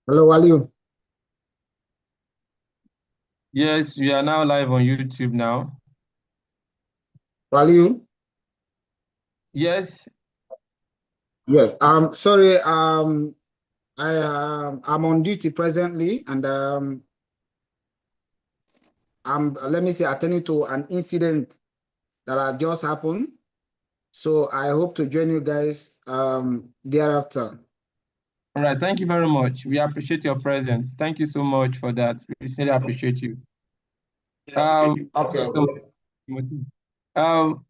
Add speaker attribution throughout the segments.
Speaker 1: Hello, Waliu.
Speaker 2: Yes, we are now live on YouTube now.
Speaker 1: Waliu.
Speaker 2: Yes,
Speaker 1: Yes. Sorry. I'm on duty presently, and I'm let me say attending to an incident that had just happened. So I hope to join you guys thereafter.
Speaker 2: all right. Thank you very much. We appreciate your presence. Thank you so much for that. We sincerely appreciate you. Thank you
Speaker 1: Okay.
Speaker 2: so much, Timothy.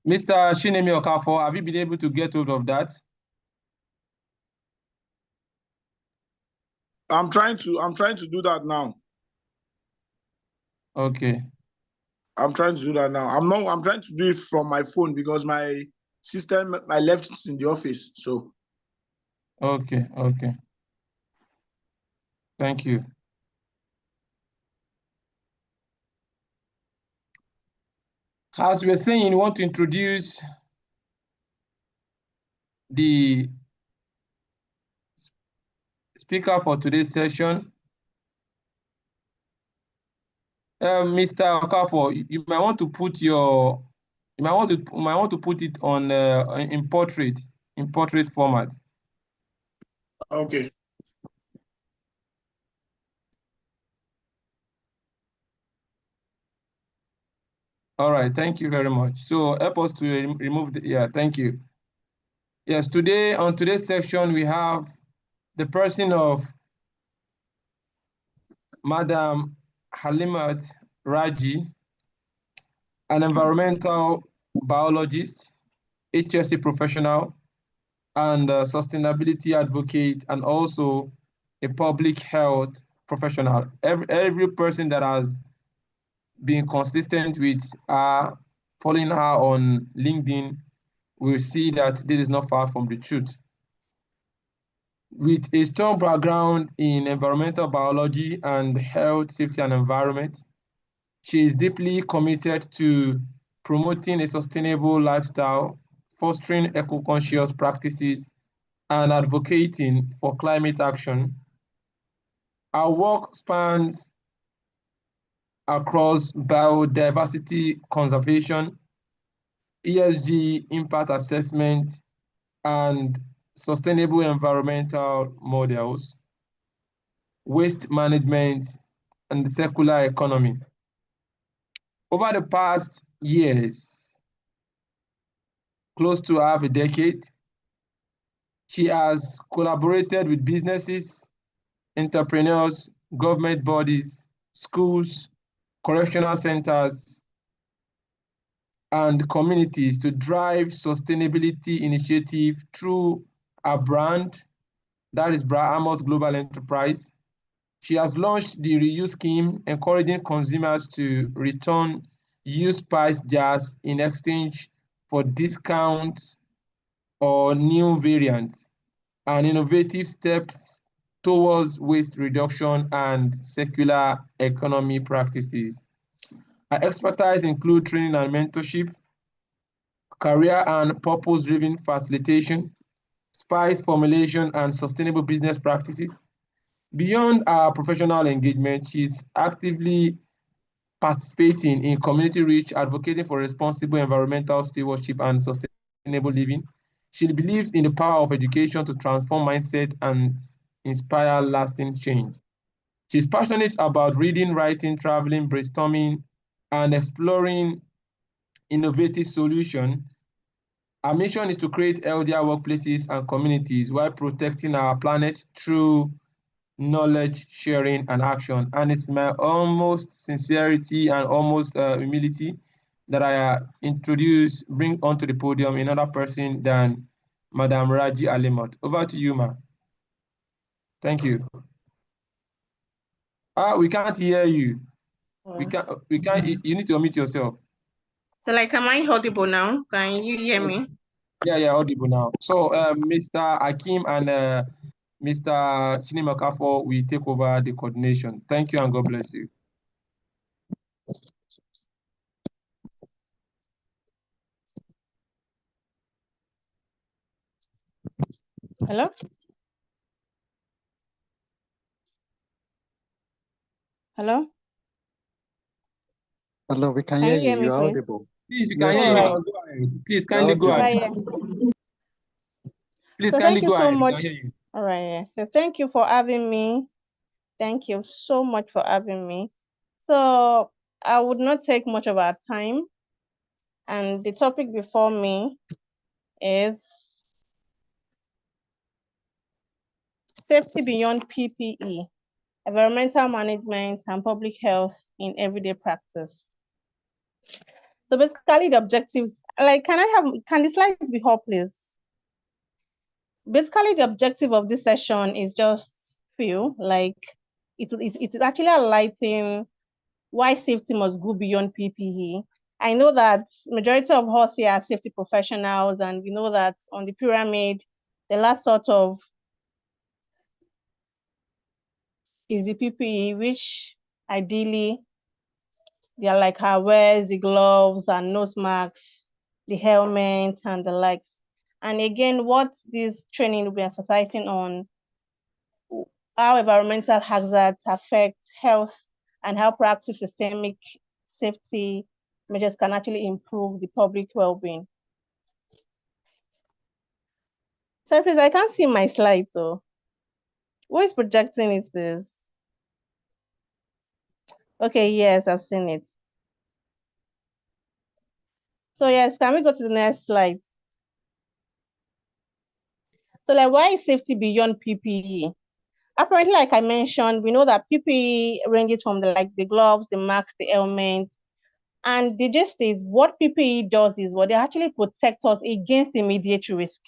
Speaker 2: Mr. Shinemi Okafor, have you been able to get hold of that?
Speaker 3: I'm trying to do that now.
Speaker 2: Okay.
Speaker 3: I'm trying to do that now. I'm trying to do it from my phone because my system I left it in the office. So
Speaker 2: Okay. Okay. Thank you. As we were saying, we want to introduce the speaker for today's session. Mr. Okafor, you might want to put your you might want to put it on in portrait format.
Speaker 3: okay.
Speaker 2: All right, thank you very much. So help us to remove the, yeah, thank you. Yes, today on today's section we have the person of Madam Halimat Raji, an environmental biologist, HSC professional, and a sustainability advocate, and also a public health professional. Every person that has been consistent with following her on LinkedIn will see that this is not far from the truth. With a strong background in environmental biology and health, safety, and environment, she is deeply committed to promoting a sustainable lifestyle, fostering eco-conscious practices, and advocating for climate action. Our work spans across biodiversity conservation, ESG impact assessment, and sustainable environmental models, waste management, and the circular economy. Over the past years, close to half a decade, she has collaborated with businesses, entrepreneurs, government bodies, schools, correctional centers, and communities to drive sustainability initiative through a brand, that is Brahamos Global Enterprise. She has launched the reuse scheme, encouraging consumers to return used spice jars in exchange for discounts or new variants, an innovative step towards waste reduction and circular economy practices. Her expertise include training and mentorship, career and purpose-driven facilitation, spice formulation, and sustainable business practices. Beyond our professional engagement, she's actively participating in community reach, advocating for responsible environmental stewardship and sustainable living. She believes in the power of education to transform mindset and inspire lasting change. She's passionate about reading, writing, traveling, brainstorming, and exploring innovative solutions. Our mission is to create healthier workplaces and communities while protecting our planet through knowledge sharing and action. And it's my almost sincerity and almost humility that I bring onto the podium another person than Madam Raji Alimot. Over to you, ma. Thank you. We can't hear you. We can't, you need to unmute yourself.
Speaker 4: So like, am I audible now? Can you hear
Speaker 2: Yes.
Speaker 4: me?
Speaker 2: Yeah, audible now. So Mr. Akim and Mr. Chinimakafor will take over the coordination. Thank you and God bless you.
Speaker 4: Hello? Hello?
Speaker 5: Hello, we can
Speaker 4: Can
Speaker 5: hear
Speaker 4: you
Speaker 5: you.
Speaker 4: hear me,
Speaker 5: You're
Speaker 4: please?
Speaker 5: audible.
Speaker 2: Please, we can
Speaker 5: Yes,
Speaker 2: hear
Speaker 5: you
Speaker 2: you.
Speaker 5: are.
Speaker 4: All right.
Speaker 2: Go ahead. Please,
Speaker 5: You're
Speaker 2: kindly go
Speaker 5: audible.
Speaker 2: ahead.
Speaker 4: Right, yeah.
Speaker 2: Please,
Speaker 4: So
Speaker 2: kindly
Speaker 4: thank you
Speaker 2: go
Speaker 4: so
Speaker 2: ahead. We can
Speaker 4: much.
Speaker 2: hear you.
Speaker 4: All right, yeah. So thank you for having me. Thank you so much for having me. So I would not take much of our time. And the topic before me is safety beyond PPE, environmental management and public health in everyday practice. So basically the objectives, like, can the slides be up, please? Basically the objective of this session is just few, like it is actually highlighting why safety must go beyond PPE. I know that majority of us here are safety professionals, and we know that on the pyramid, the last sort of is the PPE, which ideally they are like our wears, the gloves and nose masks, the helmet and the likes. And again, what this training will be emphasizing on how environmental hazards affect health and how proactive systemic safety measures can actually improve the public well-being. Sorry, please, I can't see my slide though. Who is projecting it, please? Okay, yes, I've seen it. So yes, can we go to the next slide? So like, why is safety beyond PPE? Apparently, like I mentioned, we know that PPE ranges from the gloves, the masks, the helmet, and the gist is what PPE does is what they actually protect us against immediate risk.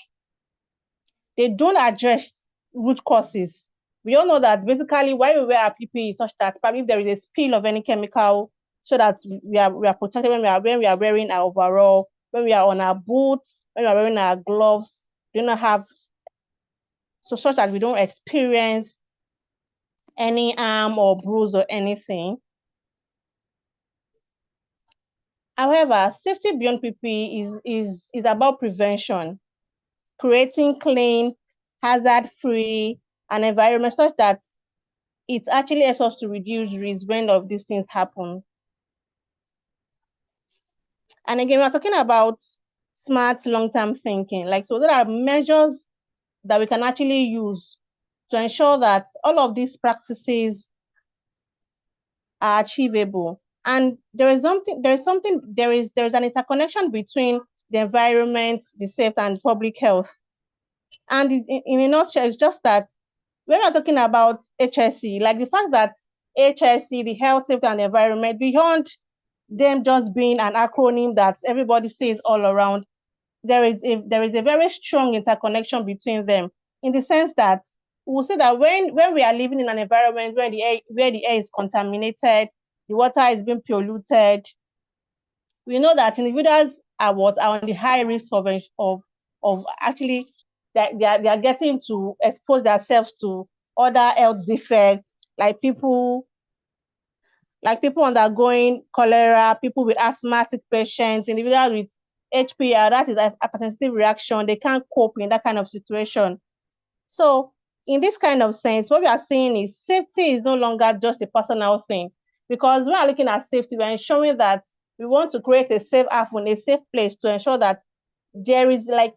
Speaker 4: They don't address root causes. We all know that basically why we wear our PPE such that probably if there is a spill of any chemical, so that we are protected when we are wearing our overall, when we are on our boots, when we are wearing our gloves, do not have so such that we don't experience any harm or bruise or anything. However, safety beyond PPE is about prevention, creating clean, hazard-free, an environment such that it actually helps us to reduce risk when of these things happen. And again, we're talking about smart long-term thinking. Like, so there are measures that we can actually use to ensure that all of these practices are achievable. And there's an interconnection between the environment, the safety, and public health. And in a nutshell, it's just that when we're talking about HSE, like the fact that HSE, the health, safety, and environment, beyond them just being an acronym that everybody says all around, there is a very strong interconnection between them, in the sense that we'll say that when we are living in an environment where the air is contaminated, the water is being polluted, we know that individuals are on the high risk of actually that they are getting to expose themselves to other health defects, like people undergoing cholera, people with asthmatic patients, individuals with HPR, that is a hypersensitive reaction. They can't cope in that kind of situation. So in this kind of sense, what we are saying is safety is no longer just a personal thing, because we are looking at safety, we're ensuring that we want to create a safe haven, a safe place to ensure that there is like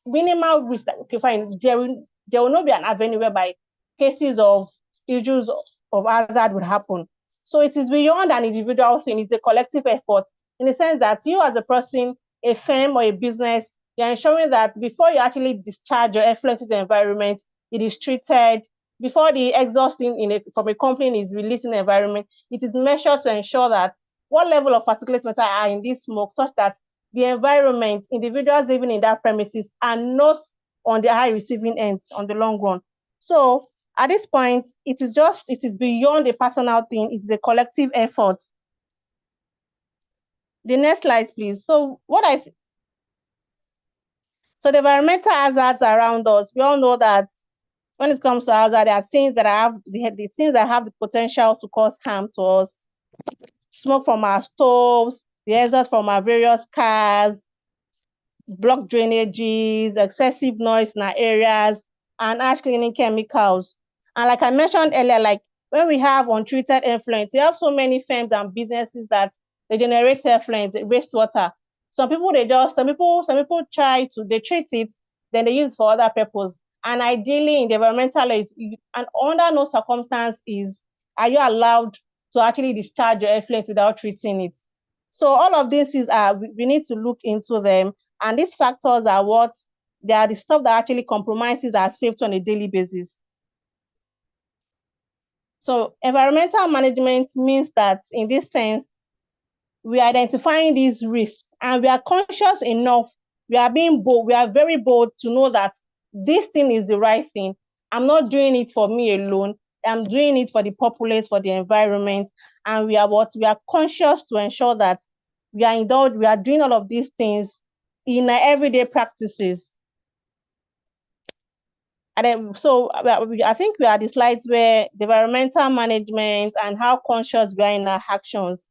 Speaker 4: minimal risk that, okay, fine, there will not be an avenue whereby cases of issues of hazard would happen. So it is beyond an individual thing, it's a collective effort, in the sense that you as a person, a firm or a business, you're ensuring that before you actually discharge your effluent to the environment, it is treated. Before the exhaust from a company is released in the environment, it is measured to ensure that what level of particulate matter are in this smoke, such that the environment, individuals living in that premises are not on the high receiving end on the long run. So at this point, it is beyond a personal thing, it's a collective effort. The next slide, please. So the environmental hazards around us, we all know that when it comes to hazard, there are things that the things that have the potential to cause harm to us. Smoke from our stoves, the exhaust from our various cars, blocked drainages, excessive noise in our areas, and ash cleaning chemicals. And like I mentioned earlier, like When we have untreated effluent, we have so many firms and businesses that they generate effluent, wastewater. Some people try to, they treat it, then they use it for other purpose. And ideally in the environmental law, and under no circumstance are you allowed to actually discharge your effluent without treating it. So all of these is we need to look into them. And these factors are they are the stuff that actually compromises our safety on a daily basis. So environmental management means that in this sense, we are identifying these risks and we are conscious enough, we are being bold, we are very bold to know that this thing is the right thing. I'm not doing it for me alone. I'm doing it for the populace, for the environment. And we are conscious to ensure that we are doing all of these things in our everyday practices. And then, so I think we are the slides where the environmental management and how conscious we are in our actions.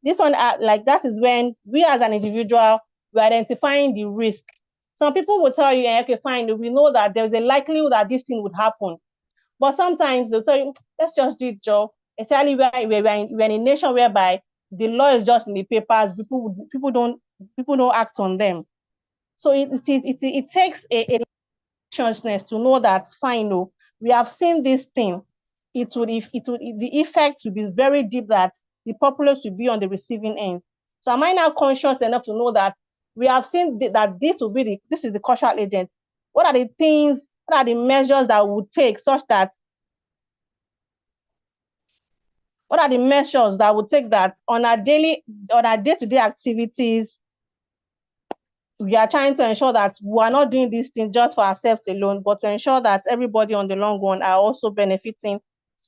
Speaker 4: This one, like that is when we as an individual, we're identifying the risk. Some people will tell you, okay, fine, we know that there's a likelihood that this thing would happen. But sometimes they'll tell you, let's just do it, Joe. Especially we're in a nation whereby the law is just in the papers, people don't act on them. So it takes a consciousness to know that fine, no, we have seen this thing. The effect will be very deep that the populace will be on the receiving end. So am I now conscious enough to know that we have seen that this is the causal agent? What are the measures that we would take such that what are the measures that would take that on our day-to-day activities, we are trying to ensure that we are not doing this thing just for ourselves alone, but to ensure that everybody on the long run are also benefiting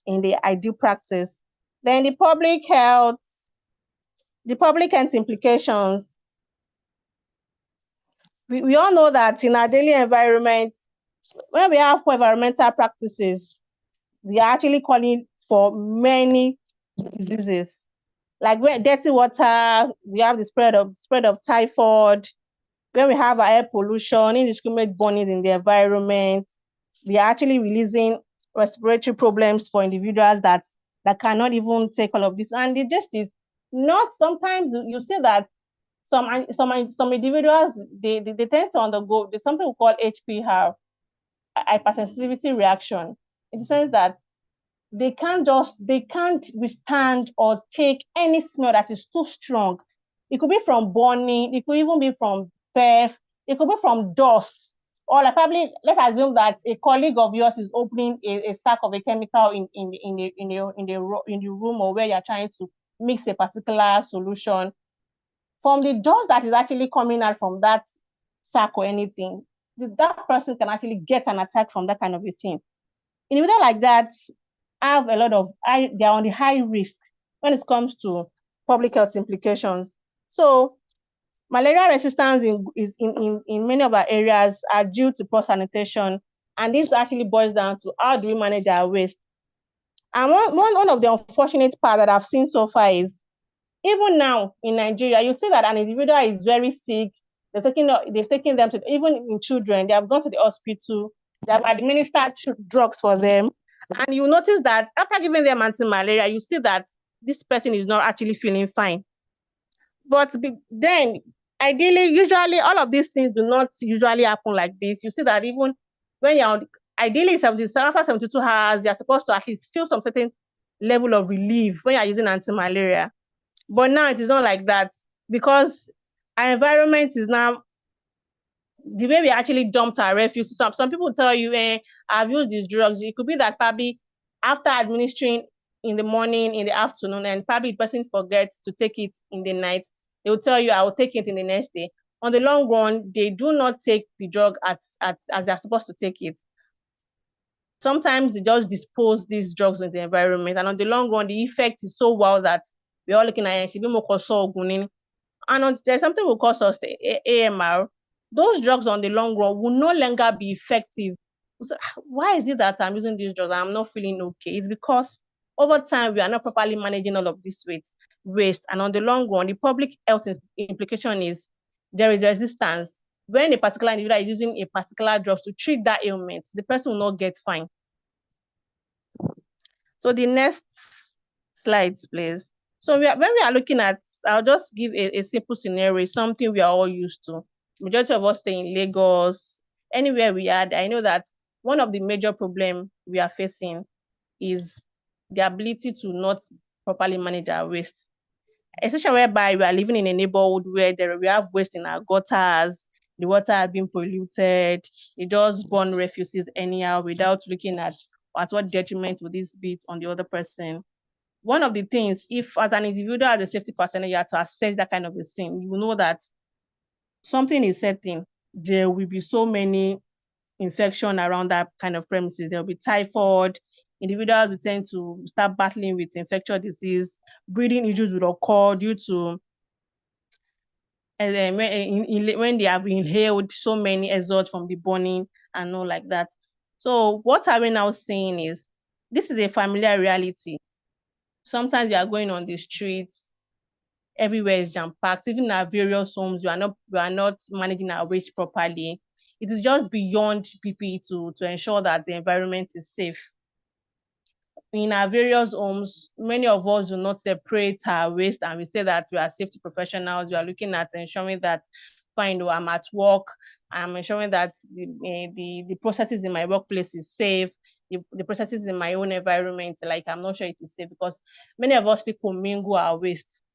Speaker 4: in the ideal practice. Then the public health implications. We all know that in our daily environment, when we have poor environmental practices, we are actually calling for many diseases. Like dirty water, we have the spread of typhoid. When we have air pollution, indiscriminate burning in the environment, we are actually releasing respiratory problems for individuals that cannot even take all of this. And it just is not, sometimes you see that some individuals, they tend to undergo something we call HPR, hypersensitivity reaction, in the sense that they can't withstand or take any smell that is too strong. It could be from burning, it could even be from theft, it could be from dust. Or like probably, let's assume that a colleague of yours is opening a sack of a chemical in the room or where you're trying to mix a particular solution. From the dust that is actually coming out from that sack or anything, that person can actually get an attack from that kind of a thing. Individuals like that have they're on the high risk when it comes to public health implications. So malaria resistance in many of our areas are due to poor sanitation, and this actually boils down to how do we manage our waste. And one of the unfortunate parts that I've seen so far is, even now in Nigeria, you see that an individual is very sick, they've taken them to, even in children, they have gone to the hospital, they have administered drugs for them, and you notice that after giving them anti-malaria, you see that this person is not actually feeling fine. But then, ideally, usually, all of these things do not usually happen like this. You see that even when you're ideally after 72 hours, you're supposed to at least feel some certain level of relief when you're using anti-malaria. But now it is not like that, because our environment is now, the way we actually dumped our refuse. Some people tell you, I've used these drugs. It could be that probably after administering in the morning, in the afternoon, and probably the person forgets to take it in the night, they will tell you, I will take it in the next day. On the long run, they do not take the drug as they're supposed to take it. Sometimes they just dispose these drugs in the environment, and on the long run, the effect is so wild that we're all looking at it. And there's something we call AMR. Those drugs on the long run will no longer be effective. So, why is it that I'm using these drugs and I'm not feeling okay? It's because over time, we are not properly managing all of this waste. And on the long run, the public health implication is there is resistance. When a particular individual is using a particular drug to treat that ailment, the person will not get fine. So the next slides, please. So when we are looking at, I'll just give a simple scenario, something we are all used to. Majority of us stay in Lagos, anywhere we are. I know that one of the major problems we are facing is the ability to not properly manage our waste. Especially whereby we are living in a neighborhood where we have waste in our gutters, the water has been polluted, they just burn refuses anyhow without looking at what detriment would this be on the other person. One of the things, if as an individual, as a safety personnel, you have to assess that kind of a thing, you know that something is certain. There will be so many infection around that kind of premises. There will be typhoid. Individuals will tend to start battling with infectious disease. Breathing issues will occur due to when they have inhaled so many exhausts from the burning and all like that. So what are we now saying is, this is a familiar reality. Sometimes you are going on the streets, everywhere is jam-packed. Even in our various homes, we are not managing our waste properly. It is just beyond PPE to ensure that the environment is safe. In our various homes, many of us do not separate our waste, and we say that we are safety professionals. We are looking at ensuring that, fine, I'm at work, I'm ensuring that the processes in my workplace is safe, the processes in my own environment, like I'm not sure it is safe, because many of us still commingle our waste.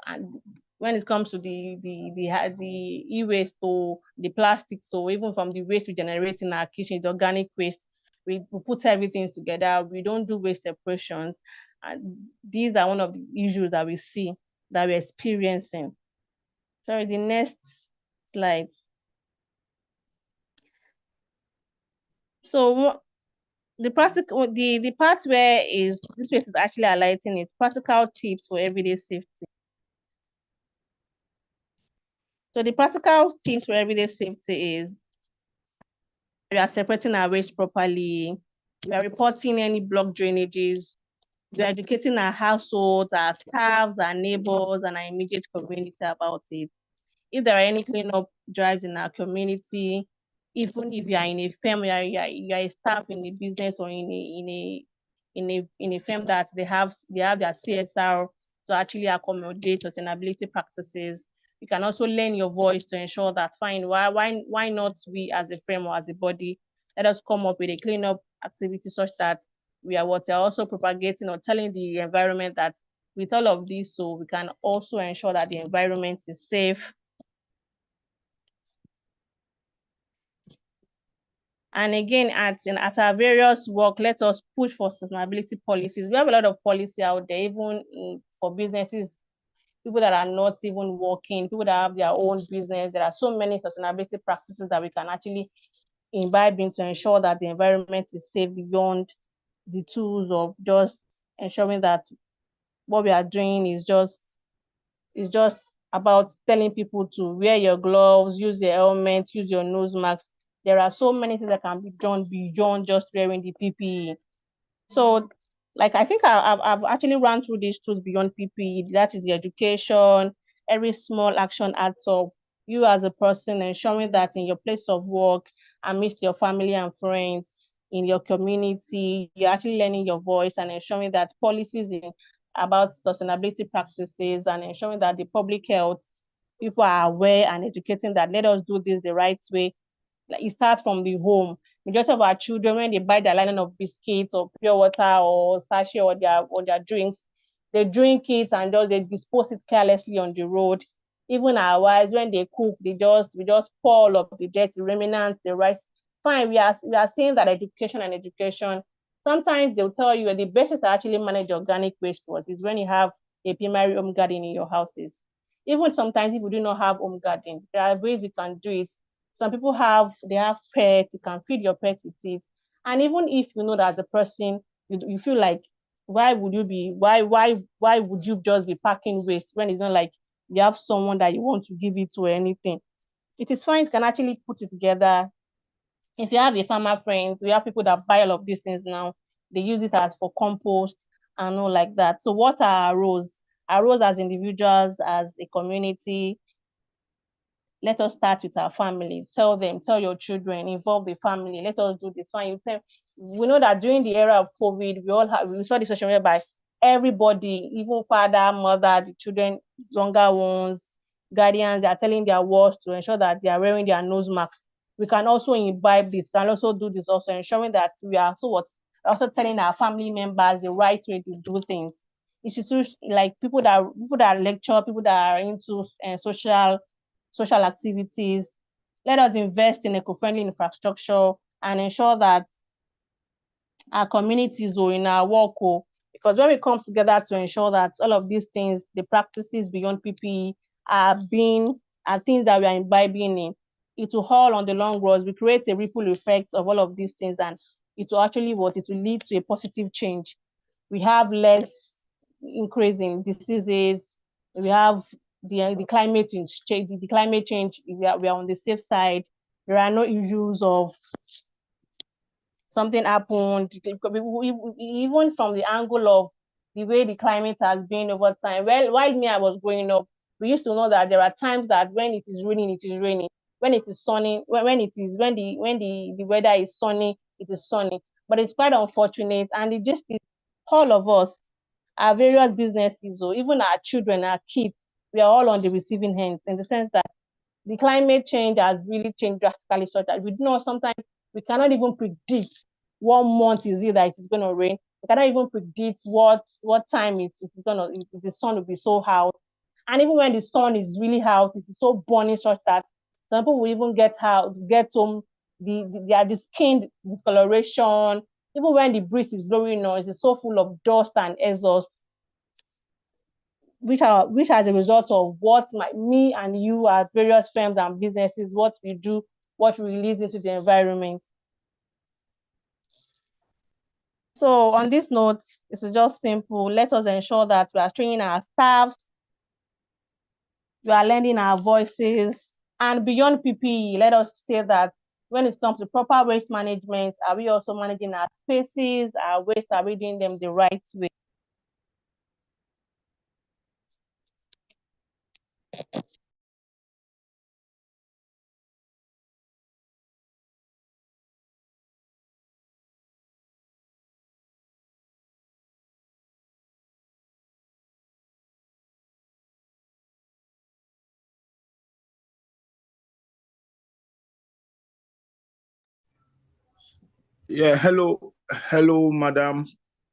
Speaker 4: And when it comes to the e-waste or the plastic, so even from the waste we generate in our kitchen, the organic waste, we put everything together. We don't do waste separations. And these are one of the issues that we see, that we're experiencing. Sorry, the next slide. So the part where is this place is actually highlighting it, practical tips for everyday safety. So the practical tips for everyday safety is, we are separating our waste properly, we are reporting any blocked drainages, we are educating our households, our staffs, our neighbors, and our immediate community about it. If there are any cleanup drives in our community, even if you are in a firm, you are a staff in a business or in a firm that they have their CSR to actually accommodate sustainability practices, you can also lend your voice to ensure that, fine, why not we as a firm or as a body, let us come up with a cleanup activity such that we are also propagating or telling the environment that with all of this, so we can also ensure that the environment is safe. And again, at our various work, let us push for sustainability policies. We have a lot of policy out there, even for businesses, people that are not even working, people that have their own business. There are so many sustainability practices that we can actually imbibe in to ensure that the environment is safe, beyond the tools of just ensuring that what we are doing is just about telling people to wear your gloves, use your helmet, use your nose mask. There are so many things that can be done beyond just wearing the PPE. So, like, I think I've actually run through these tools beyond PPE. That is the education. Every small action adds up. You as a person ensuring that in your place of work, amidst your family and friends, in your community, you're actually learning your voice and ensuring that policies about sustainability practices and ensuring that the public health people are aware and educating that let us do this the right way. Like, it starts from the home. Majority of our children, when they buy their line of biscuits or pure water or sachet or their drinks, they drink it and they dispose it carelessly on the road. Even our wives, when they cook, we just pour all of the dirty remnants, the rice. Fine, we are saying that education. Sometimes they'll tell you the best is to actually manage organic waste is when you have a primary home garden in your houses. Even sometimes if we do not have home garden, there are ways we can do it. Some people have pets, you can feed your pet with it. And even if you know that the person, you feel like, why would you just be packing waste when it's not like you have someone that you want to give it to or anything? It is fine, you can actually put it together. If you have a farmer friends, we have people that buy all of these things now, they use it as for compost and all like that. So what are our roles? Our roles as individuals, as a community, let us start with our family. Tell your children, involve the family. Let us do this. Fine. we know that during the era of COVID, we saw the situation whereby everybody, even father, mother, the children, younger ones, guardians, they are telling their wards to ensure that they are wearing their nose masks. We can also imbibe this, can also do this, also ensuring that we are also telling our family members the right way to do things. Institutions like people that lecture, people that are into social activities. Let us invest in eco-friendly infrastructure and ensure that our communities or in our work, because when we come together to ensure that all of these things, the practices beyond PPE are things that we are imbibing in, it will all on the long run, we create a ripple effect of all of these things, and it will actually it will lead to a positive change. We have less increase in diseases. We have the climate change. The climate change. We are on the safe side. There are no issues of something happened, even from the angle of the way the climate has been over time. Well, while me, I was growing up, we used to know that there are times that when it is raining, it is raining. When it is sunny, when the weather is sunny, it is sunny. But it's quite unfortunate, and it just is all of us, our various businesses, or even our children, our kids, we are all on the receiving end, in the sense that the climate change has really changed drastically, so that we know sometimes we cannot even predict what month is it that it's going to rain. We cannot even predict what time the sun will be so hot. And even when the sun is really hot, it is so burning such that some people will even get home, the skin discoloration. Even when the breeze is blowing on, it's so full of dust and exhaust, which are the result of what me and you at various firms and businesses, what we do, what we release into the environment. So on this note, it's just simple. Let us ensure that we are training our staffs, we are lending our voices, and beyond PPE, let us say that when it comes to proper waste management, are we also managing our spaces, our waste, are we doing them the right way?
Speaker 3: Yeah, hello, madam.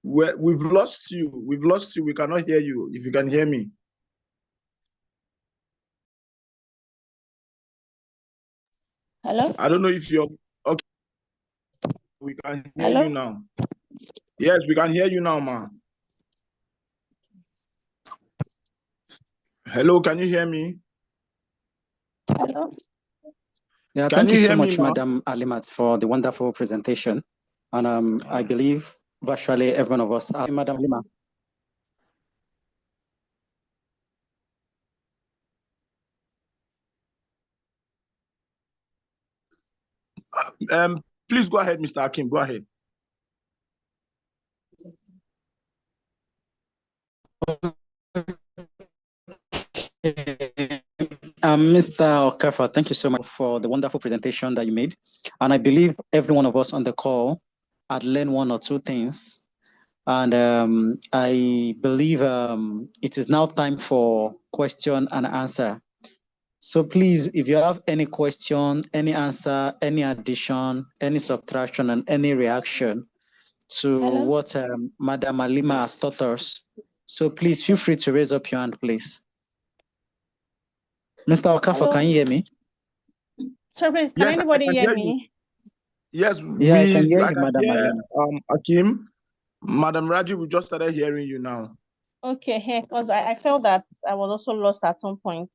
Speaker 3: We've lost you. We cannot hear you. If you can hear me.
Speaker 4: Hello?
Speaker 3: I don't know if you're okay. We can hear
Speaker 4: Hello?
Speaker 3: you now. Yes, we can hear you now, ma. Hello, can you hear me?
Speaker 4: Hello?
Speaker 5: Yeah,
Speaker 3: Can
Speaker 5: thank you
Speaker 3: you
Speaker 5: so
Speaker 3: hear me,
Speaker 5: much,
Speaker 3: ma?
Speaker 5: Madam Alimat, for the wonderful presentation. And I believe virtually every one of us, Madam Lima.
Speaker 3: Please go ahead, Mr. Hakim. Go ahead.
Speaker 5: Mr. Okafor, thank you so much for the wonderful presentation that you made. And I believe every one of us on the call had learned one or two things. And I believe it is now time for question and answer. So please, if you have any question, any answer, any addition, any subtraction, and any reaction to what Madam Alima has taught us, so please feel free to raise up your hand, please. Mr. Okafor, can you hear me?
Speaker 4: Sir, please, can anybody hear me?
Speaker 3: Yes,
Speaker 5: yeah, I can hear you, Madam
Speaker 3: Alima. Hakim, Madam Raji, we just started hearing you now.
Speaker 4: Okay, because I felt that I was also lost at some point.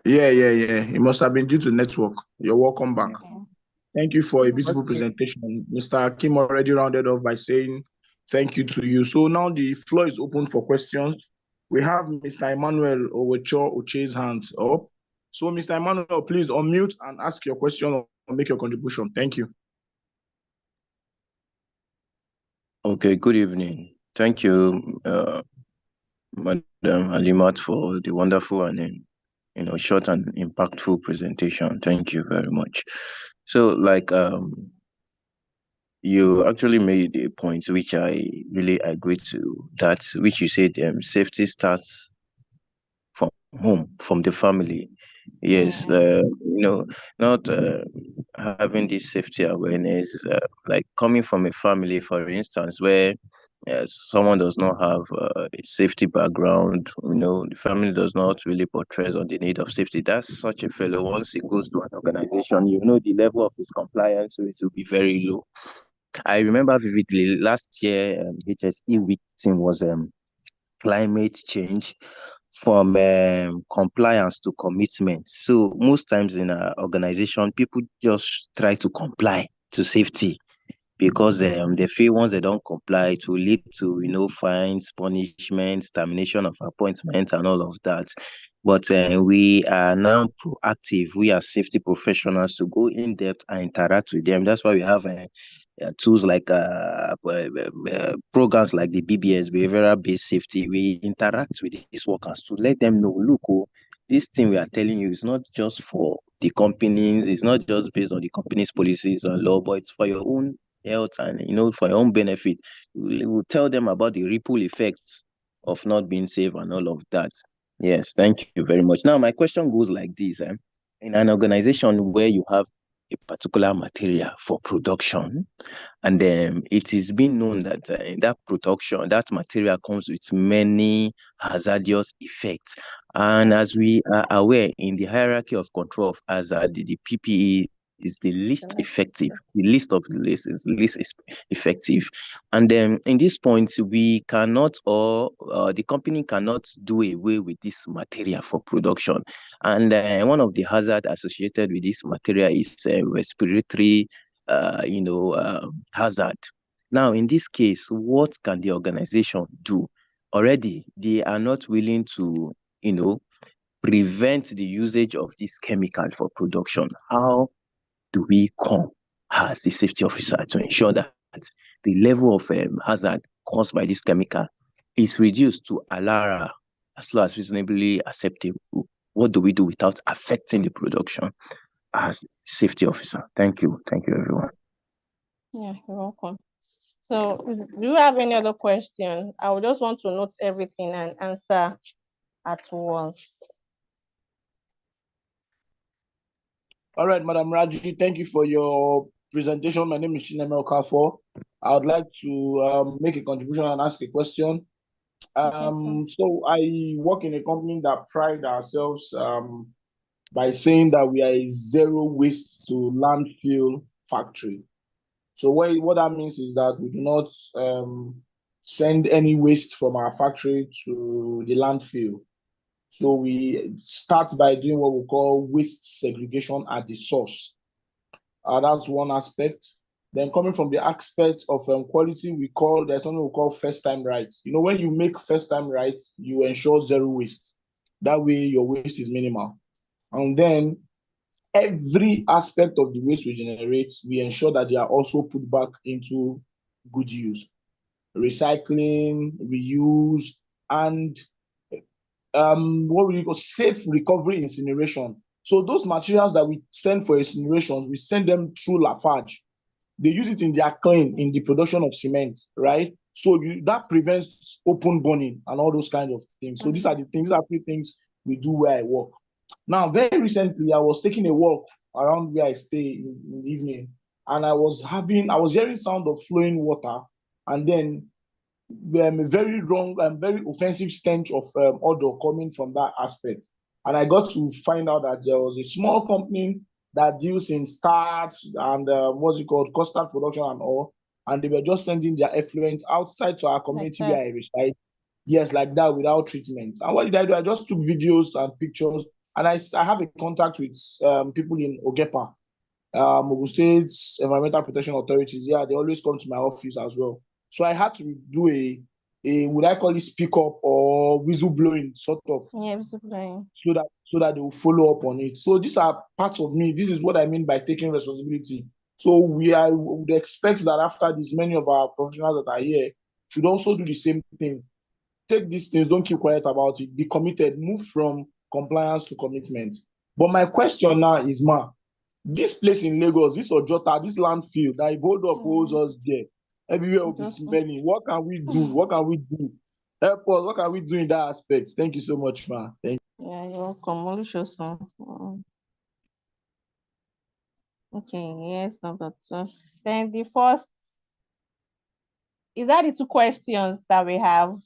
Speaker 3: Yeah. It must have been due to network. You're welcome back.
Speaker 4: Okay.
Speaker 3: Thank you for a beautiful presentation. Mr. Hakim already rounded off by saying thank you to you. So now the floor is open for questions. We have Mr. Emmanuel Oche's hands up. So Mr. Emmanuel, please unmute and ask your question or make your contribution. Thank you.
Speaker 6: Okay, good evening. Thank you, Madam Alimat, for the wonderful and short and impactful presentation. Thank you very much. So, like you actually made a point which I really agree to, that which you said safety starts from home, from the family. Yes, not having this safety awareness, like coming from a family, for instance, where someone does not have a safety background, the family does not really portray on the need of safety. That's such a fellow. Once he goes to an organization, the level of his compliance rate will be very low. I remember vividly last year, HSE week thing was climate change from compliance to commitment. So most times in an organization, people just try to comply to safety because they feel once they don't comply, it will lead to fines, punishments, termination of appointments, and all of that. But we are now proactive. We are safety professionals to go in depth and interact with them. That's why we have tools like programs like the BBS, behavioral based safety. We interact with these workers to let them know, look, oh, this thing we are telling you is not just for the companies, it's not just based on the company's policies and law, but it's for your own health and for your own benefit. We will tell them about the ripple effects of not being safe and all of that. Yes, thank you very much. Now my question goes like this. In an organization where you have a particular material for production, and it is being known that that production, that material comes with many hazardous effects. And as we are aware, in the hierarchy of control of hazard, the PPE is the least effective. The list of the list is least effective. And then in this point, we cannot, or the company cannot do away with this material for production. And one of the hazards associated with this material is respiratory hazard. Now, in this case, what can the organization do? Already, they are not willing to, prevent the usage of this chemical for production. How do we come as the safety officer to ensure that the level of hazard caused by this chemical is reduced to ALARA as low as reasonably acceptable? What do we do without affecting the production as safety officer? Thank you. Thank you, everyone.
Speaker 4: Yeah, you're welcome. So do you have any other question? I would just want to note everything and answer at once.
Speaker 3: All right, Madam Raji, thank you for your presentation. My name is Chineme Okafor. I would like to make a contribution and ask a question. So I work in a company that pride ourselves by saying that we are a zero waste to landfill factory. So what that means is that we do not send any waste from our factory to the landfill. So we start by doing what we call waste segregation at the source. That's one aspect. Then coming from the aspect of quality, there's something we call first time right. When you make first time right, you ensure zero waste. That way your waste is minimal. And then every aspect of the waste we generate, we ensure that they are also put back into good use. Recycling, reuse, and what we call safe recovery incineration. So those materials that we send for incinerations, we send them through Lafarge. They use it in their kiln in the production of cement, right? So that prevents open burning and all those kinds of things. So these are three things we do where I work. Now, very recently, I was taking a walk around where I stay in the evening, and I was hearing sound of flowing water, and then a very wrong and very offensive stench of odor coming from that aspect. And I got to find out that there was a small company that deals in starch and what's it called, custard production and all, and they were just sending their effluent outside to our community where I reside. Yes, like that, without treatment. And what did I do? I just took videos and pictures, and I have a contact with people in Ogepa, Ogun State's Environmental Protection Authorities. Yeah, they always come to my office as well. So I had to do a would I call it speak up or whistleblowing sort of.
Speaker 4: Yeah, whistleblowing.
Speaker 3: So that they will follow up on it. So these are parts of me. This is what I mean by taking responsibility. So we would expect that after this, many of our professionals that are here should also do the same thing. Take these things, don't keep quiet about it. Be committed, move from compliance to commitment. But my question now is, This place in Lagos, this Ojota, this landfill that if hold up holds us there, everywhere will be smelling. What can we do? What can we do? Help us. What can we do in that aspect? Thank you so much, ma. Thank you.
Speaker 4: Yeah, you're welcome. Okay, yes, number 2. Then the first, is that the 2 questions that we have?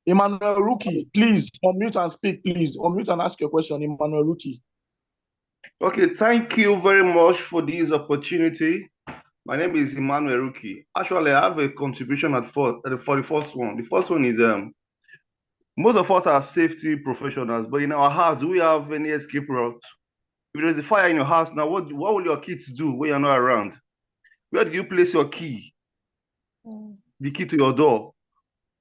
Speaker 3: Emmanuel Ruki, please unmute and speak, please. Unmute and ask your question, Emmanuel Ruki.
Speaker 7: Okay, thank you very much for this opportunity. My name is Emmanuel Ruki. Actually, I have a contribution for the first one. The first one is most of us are safety professionals, but in our house, do we have any escape route? If there's a fire in your house now, what will your kids do when you're not around? Where do you place your key? The key to your door,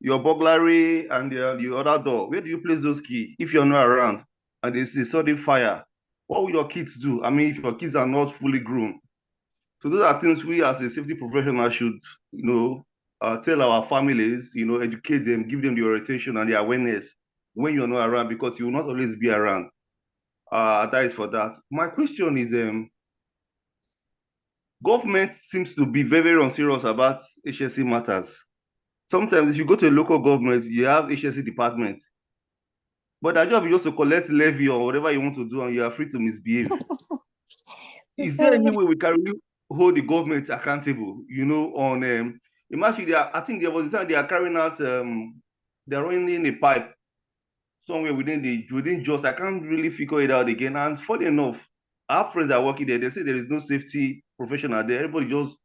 Speaker 7: your burglary, and the other door. Where do you place those keys if you're not around and there's a sudden fire? What will your kids do? I mean, if your kids are not fully grown. So those are things we as a safety professional should, tell our families, educate them, give them the orientation and the awareness when you're not around, because you will not always be around. That is for that. My question is, government seems to be very, very unserious about HSC matters. Sometimes if you go to a local government, you have HSC department, but their job is just to collect levy or whatever you want to do, and you are free to misbehave. Is there any way we can really hold the government accountable, on imagine I think there was a time they are carrying out they're running a pipe somewhere within just, I can't really figure it out again. And funny enough, our friends that are working there, they say there is no safety professional there. Everybody just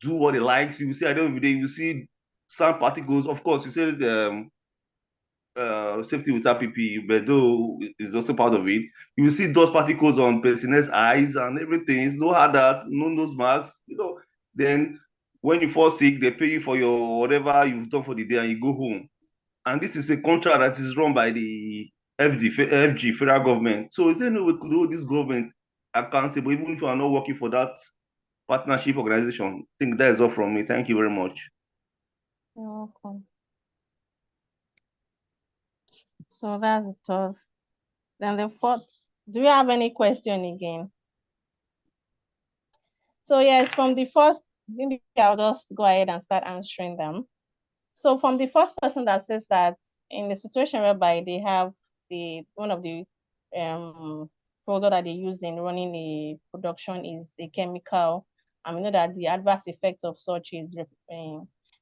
Speaker 7: do what they like. So you see, at the end of the day, you see some particles. Of course, you said safety without PPE, but though is also part of it. You will see dust particles on personnel's eyes and everything. No hazard, no nose masks. Then when you fall sick, they pay you for your whatever you've done for the day, and you go home. And this is a contract that is run by the FG, federal government. So is there no way we could hold this government accountable, even if you are not working for that partnership organization? I think that is all from me. Thank you very much.
Speaker 4: You're welcome. So that's it all. Then the 4th, do you have any question again? So yes, from the first, maybe I'll just go ahead and start answering them. So from the first person that says that in the situation whereby they have one of the product that they use in running a production is a chemical, and we know that the adverse effect of such is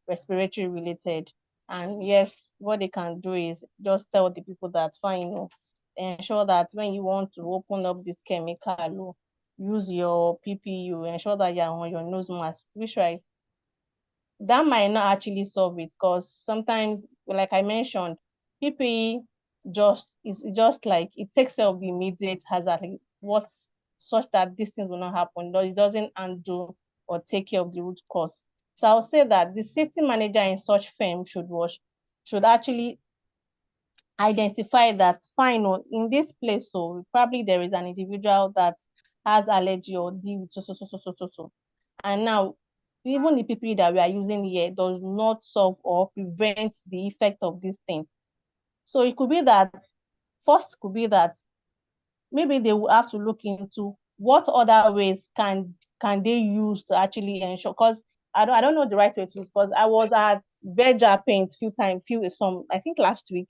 Speaker 4: respiratory related. And yes, what they can do is just tell the people that fine, ensure that when you want to open up this chemical, use your PPE, ensure that you're on your nose mask, which right, that might not actually solve it, because sometimes, like I mentioned, PPE is just like it takes care of the immediate hazard, what's such that this thing will not happen. It doesn't undo or take care of the root cause. So I would say that the safety manager in such firm should actually identify that fine, in this place, so probably there is an individual that has allergy or deal with so. And now, even the PPE that we are using here does not solve or prevent the effect of this thing. So it could be that, first could be that maybe they will have to look into what other ways can they use to actually ensure, because I don't know the right way to use, because I was at Beja Paint I think last week,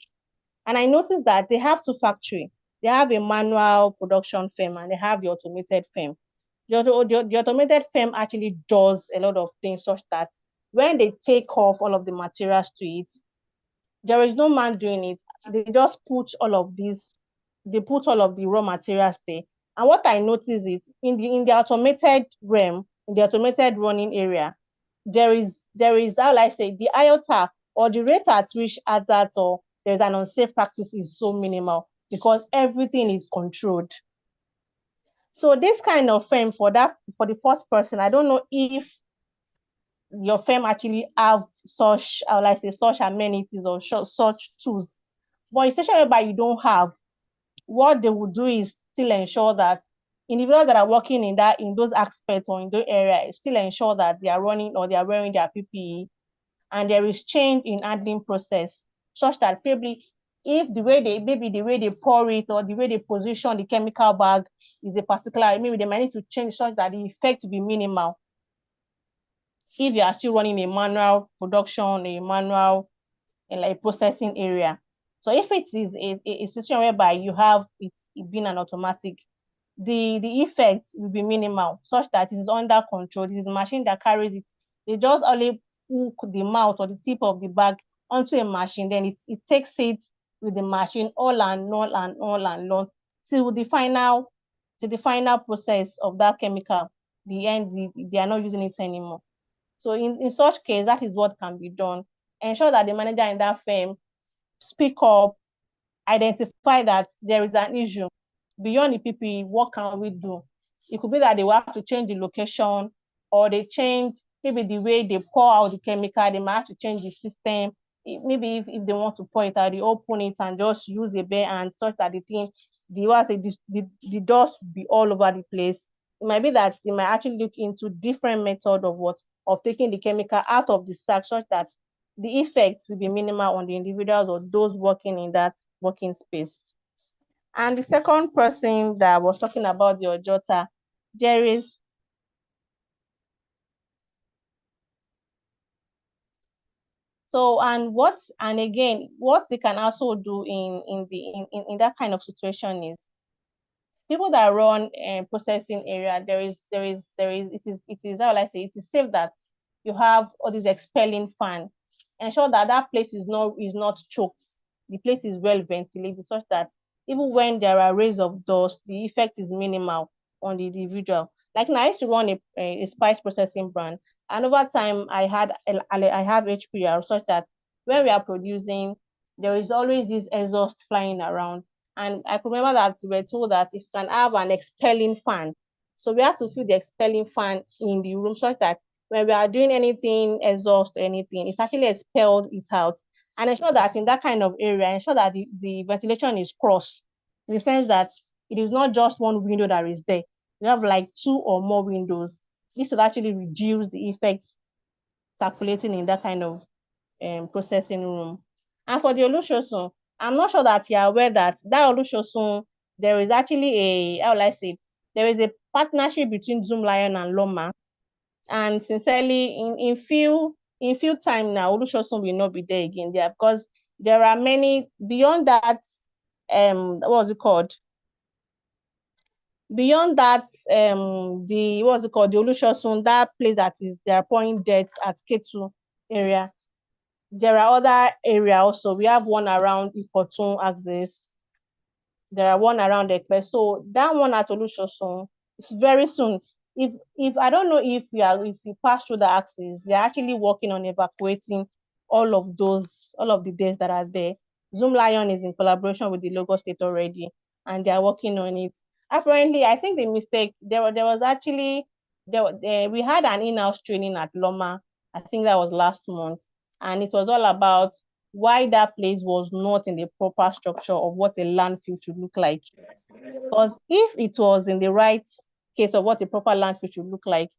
Speaker 4: and I noticed that they have 2 factories. They have a manual production firm and they have the automated firm. The automated firm actually does a lot of things such that when they take off all of the materials to it, there is no man doing it. They just put all of the raw materials there. And what I noticed is in the automated realm, in the automated running area, there is how I say, the iota or the rate at which hazard or there's an unsafe practice is so minimal, because everything is controlled. So this kind of firm, for the first person, I don't know if your firm actually have such, such amenities or such tools. But especially whereby you don't have, what they would do is still ensure that individuals that are working in those aspects or in those areas still ensure that they are running or they are wearing their PPE, and there is change in handling process, such that probably if the way they pour it or the way they position the chemical bag is a particular, maybe they might need to change such that the effect will be minimal. If you are still running a manual production, a manual like processing area. So if it is a situation whereby you have it being an automatic, the effect will be minimal, such that it is under control. This is the machine that carries it. They just only hook the mouth or the tip of the bag onto a machine, then it takes it with the machine all and on till the final process of that chemical. The end, they are not using it anymore. So in such case, that is what can be done. Ensure that the manager in that firm speak up, identify that there is an issue. Beyond the PPE, what can we do? It could be that they will have to change the location, or they change maybe the way they pour out the chemical. They might have to change the system. Maybe if they want to pour it out, they open it and just use a bare hand such that the dust be all over the place. It might be that they might actually look into different method of taking the chemical out of the sack such that the effects will be minimal on the individuals or those working in that working space. And the second person that was talking about the Ojota, Jerry's. So, and again, what they can also do in that kind of situation is people that run processing area, it is how will I say, it is safe that you have all these expelling fan. Ensure that that place is not choked. The place is well ventilated such that even when there are rays of dust, the effect is minimal on the individual. Like now, I used to run a spice processing brand, and over time I have HPR such that when we are producing, there is always this exhaust flying around. And I could remember that we were told that if you can have an expelling fan, so we have to fill the expelling fan in the room such that when we are doing anything, exhaust or anything, it's actually expelled it out. And ensure that in that kind of area, ensure that the ventilation is cross, in the sense that it is not just one window that is there. You have like 2 or more windows. This will actually reduce the effect circulating in that kind of processing room. And for the Olusosun, I'm not sure that you're aware that Olusosun, there is actually how will I say, there is a partnership between Zoom Lion and Loma. And sincerely, in few time now, Olusosun will not be there again there, because there are many beyond that. What was it called? Beyond that, the what's it called? The Olusosun, that place that is they are pouring dirt at Ketu area. There are other areas also. We have one around Ikotun axis. There are one around Ekpe. So that one at Olusosun is very soon. If I don't know if you pass through the axis, they're actually working on evacuating all of the days that are there. Zoom Lion is in collaboration with the Lagos State already, and they are working on it. Apparently, I think the mistake there was actually we had an in-house training at Loma. I think that was last month, and it was all about why that place was not in the proper structure of what a landfill should look like. Because if it was in the right case of what a proper landfill should look like,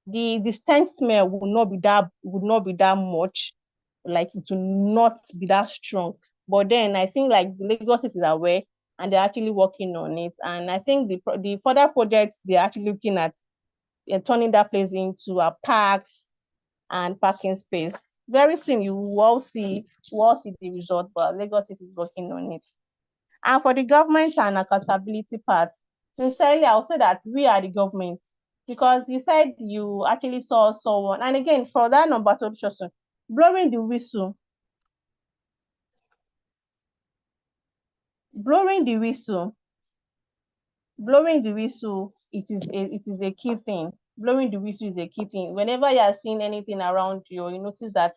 Speaker 4: the stench smell would not be that much, like it will not be that strong. But then I think like Lagos is aware and they're actually working on it. And I think the further projects they're actually looking at turning that place into a parks and parking space. Very soon you will all see the result, but Lagos is working on it. And for the government and accountability part, sincerely, I'll say that we are the government, because you said you actually saw someone. And again, for that number two person, blowing the whistle, blowing the whistle, it is a key thing. Blowing the whistle is a key thing. Whenever you are seeing anything around you, you notice that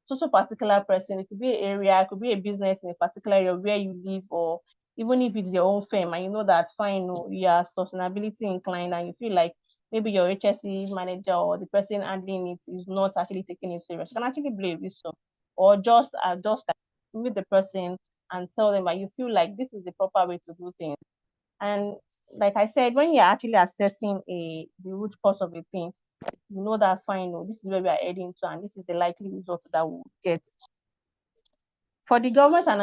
Speaker 4: a particular person, it could be an area, it could be a business in a particular area where you live, or even if it's your own firm and you know that fine, you are sustainability inclined and you feel like maybe your HSE manager or the person handling it is not actually taking it serious, you can actually blow a whistle, or just with the person and tell them that you feel like this is the proper way to do things. And like I said, when you're actually assessing the root cause of a thing, you know that fine, this is where we are heading to, and this is the likely result that we'll get. for the government and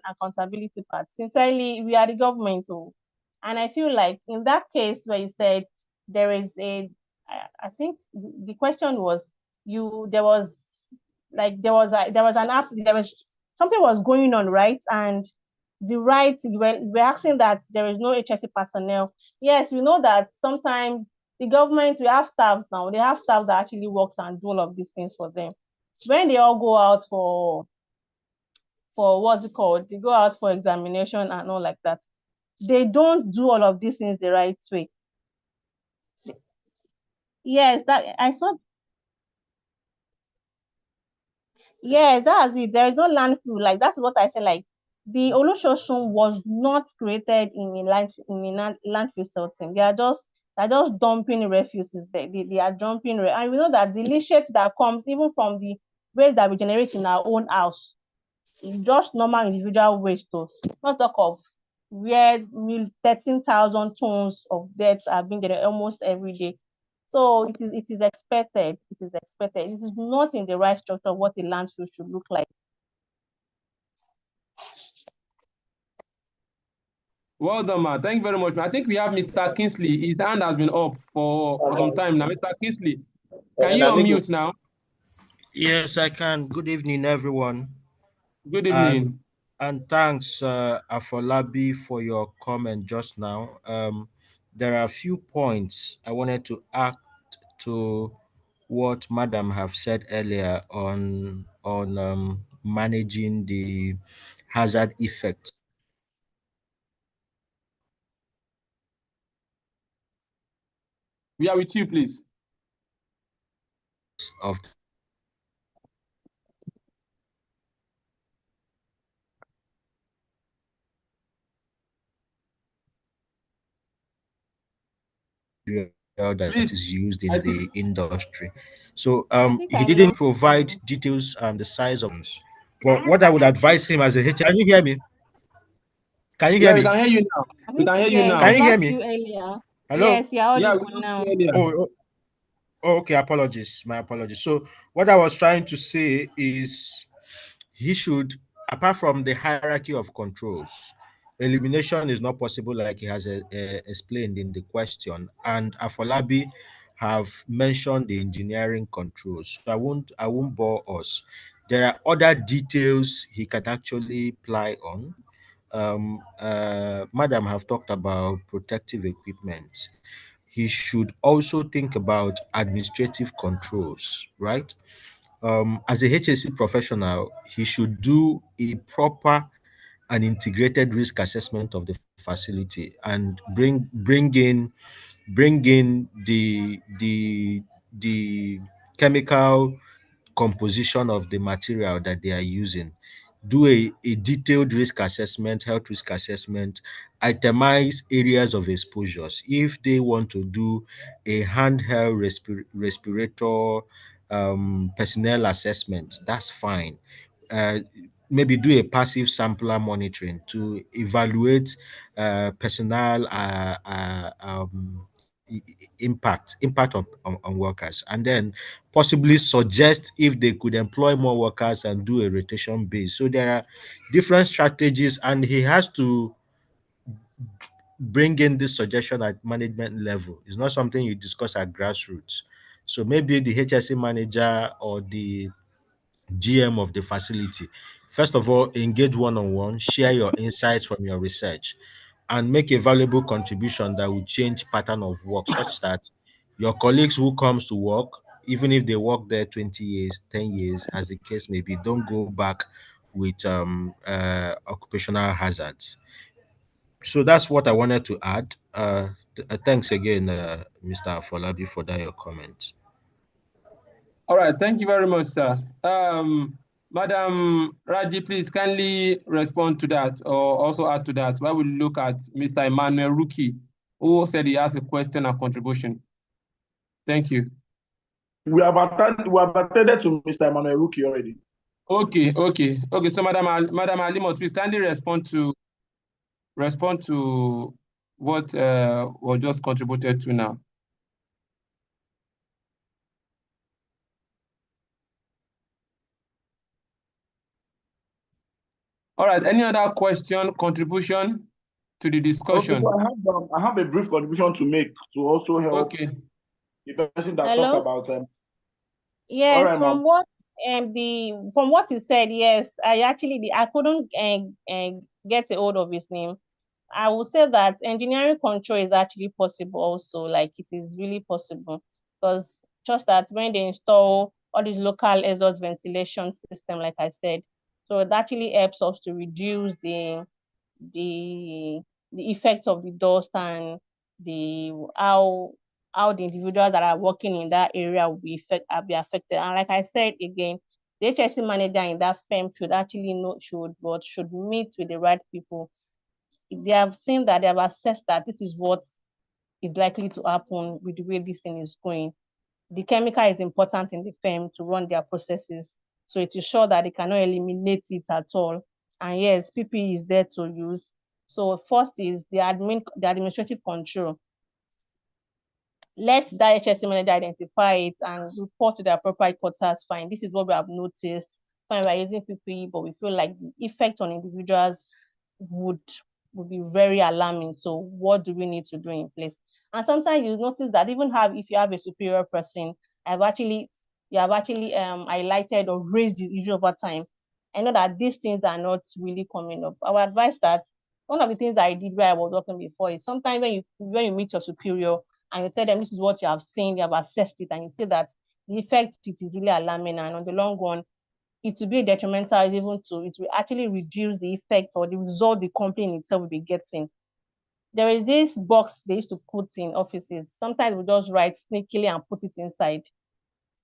Speaker 4: accountability part, sincerely, we are the government too. And I feel like in that case where you said there is I think the question was there was something was going on, right? And the right, we're asking that there is no HSC personnel. Yes, we know that sometimes the government, we have staffs now, they have staff that actually works and do all of these things for them. When they all go out for what's it called, they go out for examination and all like that, they don't do all of these things the right way. Yes, that I saw. Yeah, that's it. There is no landfill. Like that's what I said. Like the Olusosun was not created in a landfill setting. They're just dumping refuses. They are dumping, and we know that the leachate that comes even from the waste that we generate in our own house is just normal individual waste. To not talk of where 13,000 tons of dirt are being generated almost every day. So it is expected. It is expected. It is not in the right structure of what a landfill should look like.
Speaker 2: Well done, ma. Thank you very much. I think we have Mr. Kingsley. His hand has been up for some time now. Mr. Kingsley, can you unmute now?
Speaker 8: Yes, I can. Good evening, everyone.
Speaker 2: Good evening.
Speaker 8: And thanks, Afolabi, for your comment just now. There are a few points I wanted to add to what Madam have said earlier on managing the hazard effects
Speaker 2: We are with you, please.
Speaker 8: Of that
Speaker 2: Please,
Speaker 8: is used in the industry. So
Speaker 4: I
Speaker 8: he didn't
Speaker 4: lost
Speaker 8: provide
Speaker 4: you.
Speaker 8: details and the size of them. But what I would advise him as a HR, can you hear me? Can you
Speaker 2: yeah,
Speaker 8: hear
Speaker 2: we
Speaker 8: me?
Speaker 2: can hear you now.
Speaker 4: I
Speaker 2: We
Speaker 4: think
Speaker 2: can hear you
Speaker 4: yes,
Speaker 2: now.
Speaker 8: Can
Speaker 4: we
Speaker 8: you hear
Speaker 4: lost
Speaker 8: me?
Speaker 4: you earlier.
Speaker 8: Hello?
Speaker 4: Yes, you're
Speaker 2: Yeah, we
Speaker 4: audible
Speaker 2: lost you
Speaker 4: now.
Speaker 2: earlier.
Speaker 8: Okay, apologies. My apologies. So what I was trying to say is he should, apart from the hierarchy of controls, elimination is not possible like he has explained in the question. And Afolabi have mentioned the engineering controls. So I won't bore us. There are other details he can actually apply on. Madam have talked about protective equipment. He should also think about administrative controls, right? As a HSC professional, he should do a proper and integrated risk assessment of the facility and bring in the chemical composition of the material that they are using, do a detailed risk assessment, health risk assessment, itemize areas of exposures. If they want to do a handheld respirator personnel assessment, that's fine. Uh, Maybe do a passive sampler monitoring to evaluate personnel impact on workers, and then possibly suggest if they could employ more workers and do a rotation base. So there are different strategies, and he has to bring in this suggestion at management level. It's not something you discuss at grassroots. So maybe the HSE manager or the GM of the facility, first of all, engage one-on-one, share your insights from your research, and make a valuable contribution that will change pattern of work such that your colleagues who comes to work, even if they work there 20 years, 10 years, as the case may be, don't go back with occupational hazards. So that's what I wanted to add. Thanks again, Mr. Afolabi, for that your comment.
Speaker 2: All right, thank you very much, sir. Madam Raji, please kindly respond to that or also add to that while we look at Mr. Emmanuel Ruki, who said he has a question and contribution. Thank you.
Speaker 3: We have attended to Mr. Emmanuel Ruki already.
Speaker 2: Okay. So Madam Alimot, please kindly respond to what was just contributed to now. All right. Any other question, contribution to the discussion?
Speaker 3: Okay, so I have a brief contribution to make to also help
Speaker 2: Okay.
Speaker 3: the person that
Speaker 4: Hello?
Speaker 3: talked about
Speaker 4: Yes,
Speaker 3: all right,
Speaker 4: from
Speaker 3: ma'am.
Speaker 4: what he said, yes, I couldn't get a hold of his name. I would say that engineering control is actually possible also, like it is really possible, because just that when they install all these local exhaust ventilation system, like I said, so it actually helps us to reduce the effect of the dust and the how the individuals that are working in that area will be affected. And like I said again, the HSC manager in that firm should actually should meet with the right people. If they have seen that, they have assessed that this is what is likely to happen with the way this thing is going. The chemical is important in the firm to run their processes. So it is sure that they cannot eliminate it at all. And yes, PPE is there to use. So first is the administrative control. Let that HSC manager identify it and report to the appropriate quarters. Fine, this is what we have noticed. Fine, we're using PPE, but we feel like the effect on individuals would be very alarming. So what do we need to do in place? And sometimes you notice that even if you have a superior person, you have actually highlighted or raised the issue over time. I know that these things are not really coming up. I would advise that one of the things I did where I was working before is sometimes when you meet your superior and you tell them this is what you have seen, you have assessed it, and you see that the effect it is really alarming, and on the long run, it will be detrimental it will actually reduce the effect or the result the company itself will be getting. There is this box they used to put in offices. Sometimes we just write sneakily and put it inside.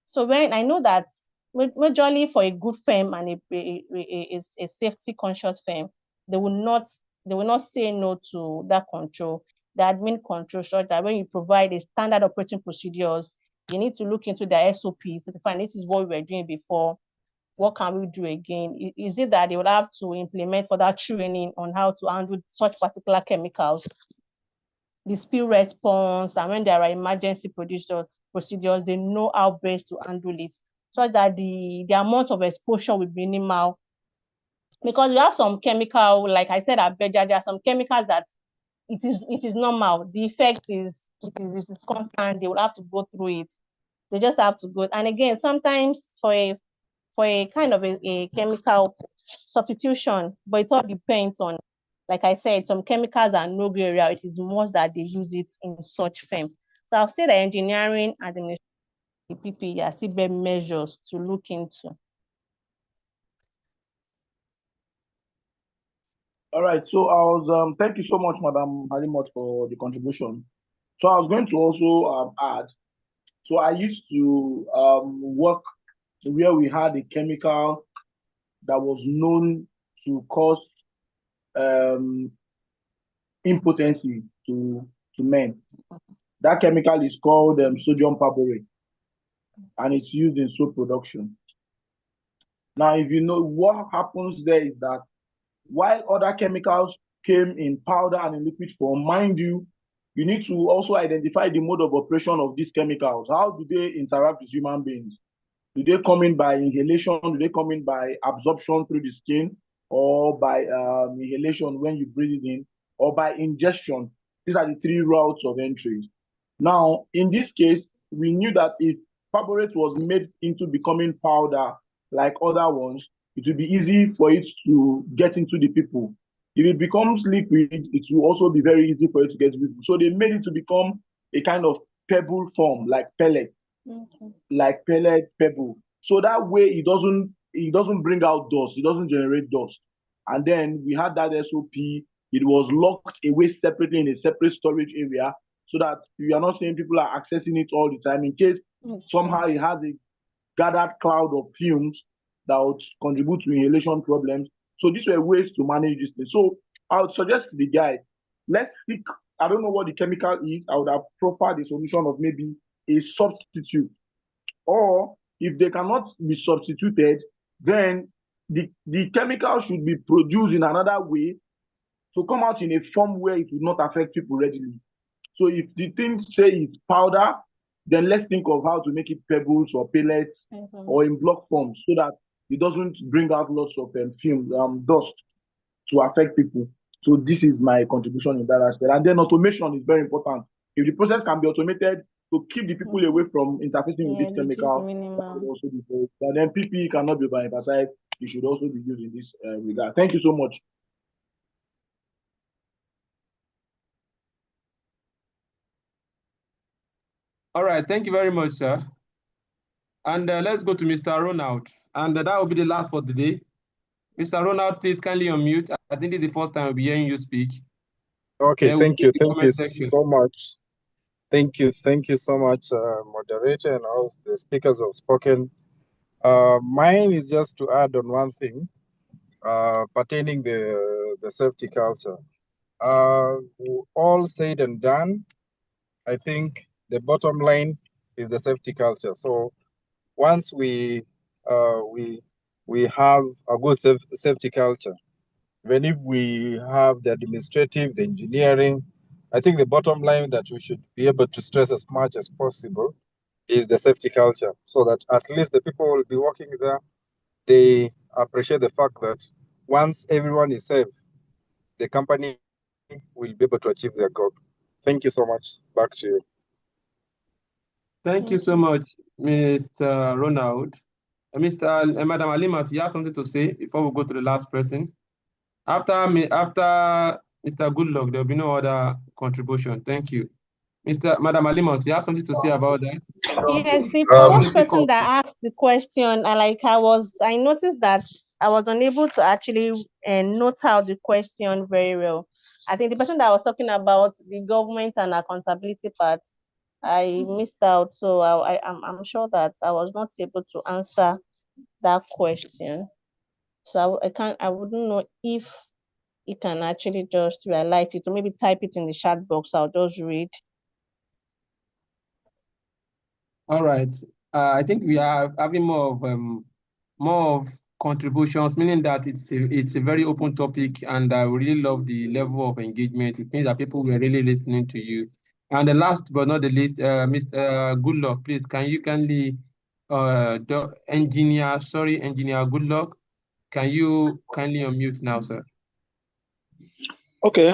Speaker 4: So when I know that majorly for a good firm and a safety conscious firm, they will not say no to that control, the admin control, so that when you provide a standard operating procedures, you need to look into their SOPs to find this is what we were doing before. What can we do again? Is it that they would have to implement further training on how to handle such particular chemicals, the spill response, and when there are emergency procedures, they know how best to handle it, so that the amount of exposure will be minimal. Because we have some chemical, like I said, there are some chemicals that it is normal. The effect is constant. They will have to go through it. They just have to go. And again, sometimes for a kind of a chemical substitution, but it all depends on, like I said, some chemicals are no gray area. It is most that they use it in such firm. So I'll say the engineering and the PPE are still measures to look into.
Speaker 3: All right, so I was thank you so much, Madam Halimot, for the contribution. So I was going to also add. So I used to work where we had a chemical that was known to cause impotency to men. That chemical is called sodium perborate, and it's used in soap production. Now, if you know what happens there is that while other chemicals came in powder and in liquid form, mind you, you need to also identify the mode of operation of these chemicals. How do they interact with human beings? Do they come in by inhalation? Do they come in by absorption through the skin, or by inhalation when you breathe it in, or by ingestion? These are the three routes of entries. Now, in this case, we knew that if perborate was made into becoming powder like other ones, it will be easy for it to get into the people. If it becomes liquid, it will also be very easy for it to get into people. So they made it to become a kind of pebble form, like pellet, like pellet pebble. So that way it doesn't bring out dust, it doesn't generate dust. And then we had that SOP. It was locked away separately in a separate storage area, so that you are not saying people are accessing it all the time in case somehow it has a gathered cloud of fumes that would contribute to inhalation problems. So these were ways to manage this thing. So I would suggest to the guys, let's seek, I don't know what the chemical is, I would have proffered the solution of maybe a substitute. Or if they cannot be substituted, then the chemical should be produced in another way to come out in a form where it will not affect people readily. So if the thing say it's powder, then let's think of how to make it pebbles or pellets or in block form, so that it doesn't bring out lots of fumes, dust. to affect people. So this is my contribution in that aspect. And then automation is very important. If the process can be automated to keep the people away from interfacing with this chemical, that would also be very. And then PPE cannot be overemphasized. It should also be used in this regard. Thank you so much.
Speaker 2: All right, thank you very much, sir. And let's go to Mr. Ronald. And that will be the last for the day. Mr. Ronald, please kindly unmute. I think it's the first time we'll be hearing you speak.
Speaker 9: Okay, thank you. Thank you so much. Thank you so much, moderator, and all the speakers who have spoken. Mine is just to add on one thing pertaining the safety culture. All said and done, I think the bottom line is the safety culture. So once we have a good safety culture, even if we have the administrative, the engineering, I think the bottom line that we should be able to stress as much as possible is the safety culture, so that at least the people will be working there, they appreciate the fact that once everyone is safe, the company will be able to achieve their goal. Thank you so much. Back to you.
Speaker 2: Thank you so much, Mr. Ronald. Madam Alimat, you have something to say before we go to the last person? After Mr. Goodluck, there will be no other contribution. Thank you. Madam Alimat, you have something to say about that?
Speaker 4: Yes, the first person that asked the question, I noticed that I was unable to actually note out the question very well. I think the person that was talking about the government and accountability part, I missed out. So I'm sure that I was not able to answer that question. So I wouldn't know if you can actually just realize it or maybe type it in the chat box. I'll just read.
Speaker 2: All right. I think we are having more of contributions, meaning that it's a very open topic, and I really love the level of engagement. It means that people were really listening to you. And the last but not the least, Mr. Goodluck, please, can you kindly, Engineer Goodluck, can you kindly unmute now, sir?
Speaker 10: Okay.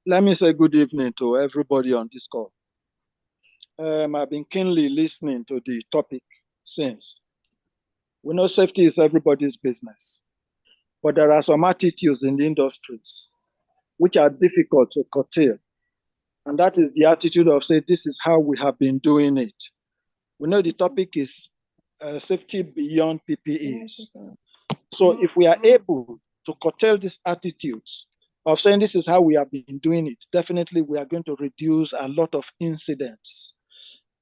Speaker 10: Let me say good evening to everybody on this call. I've been keenly listening to the topic since. We know safety is everybody's business, but there are some attitudes in the industries which are difficult to curtail. And that is the attitude of say, this is how we have been doing it. We know the topic is safety beyond PPEs. So if we are able to curtail these attitudes of saying this is how we have been doing it, definitely we are going to reduce a lot of incidents.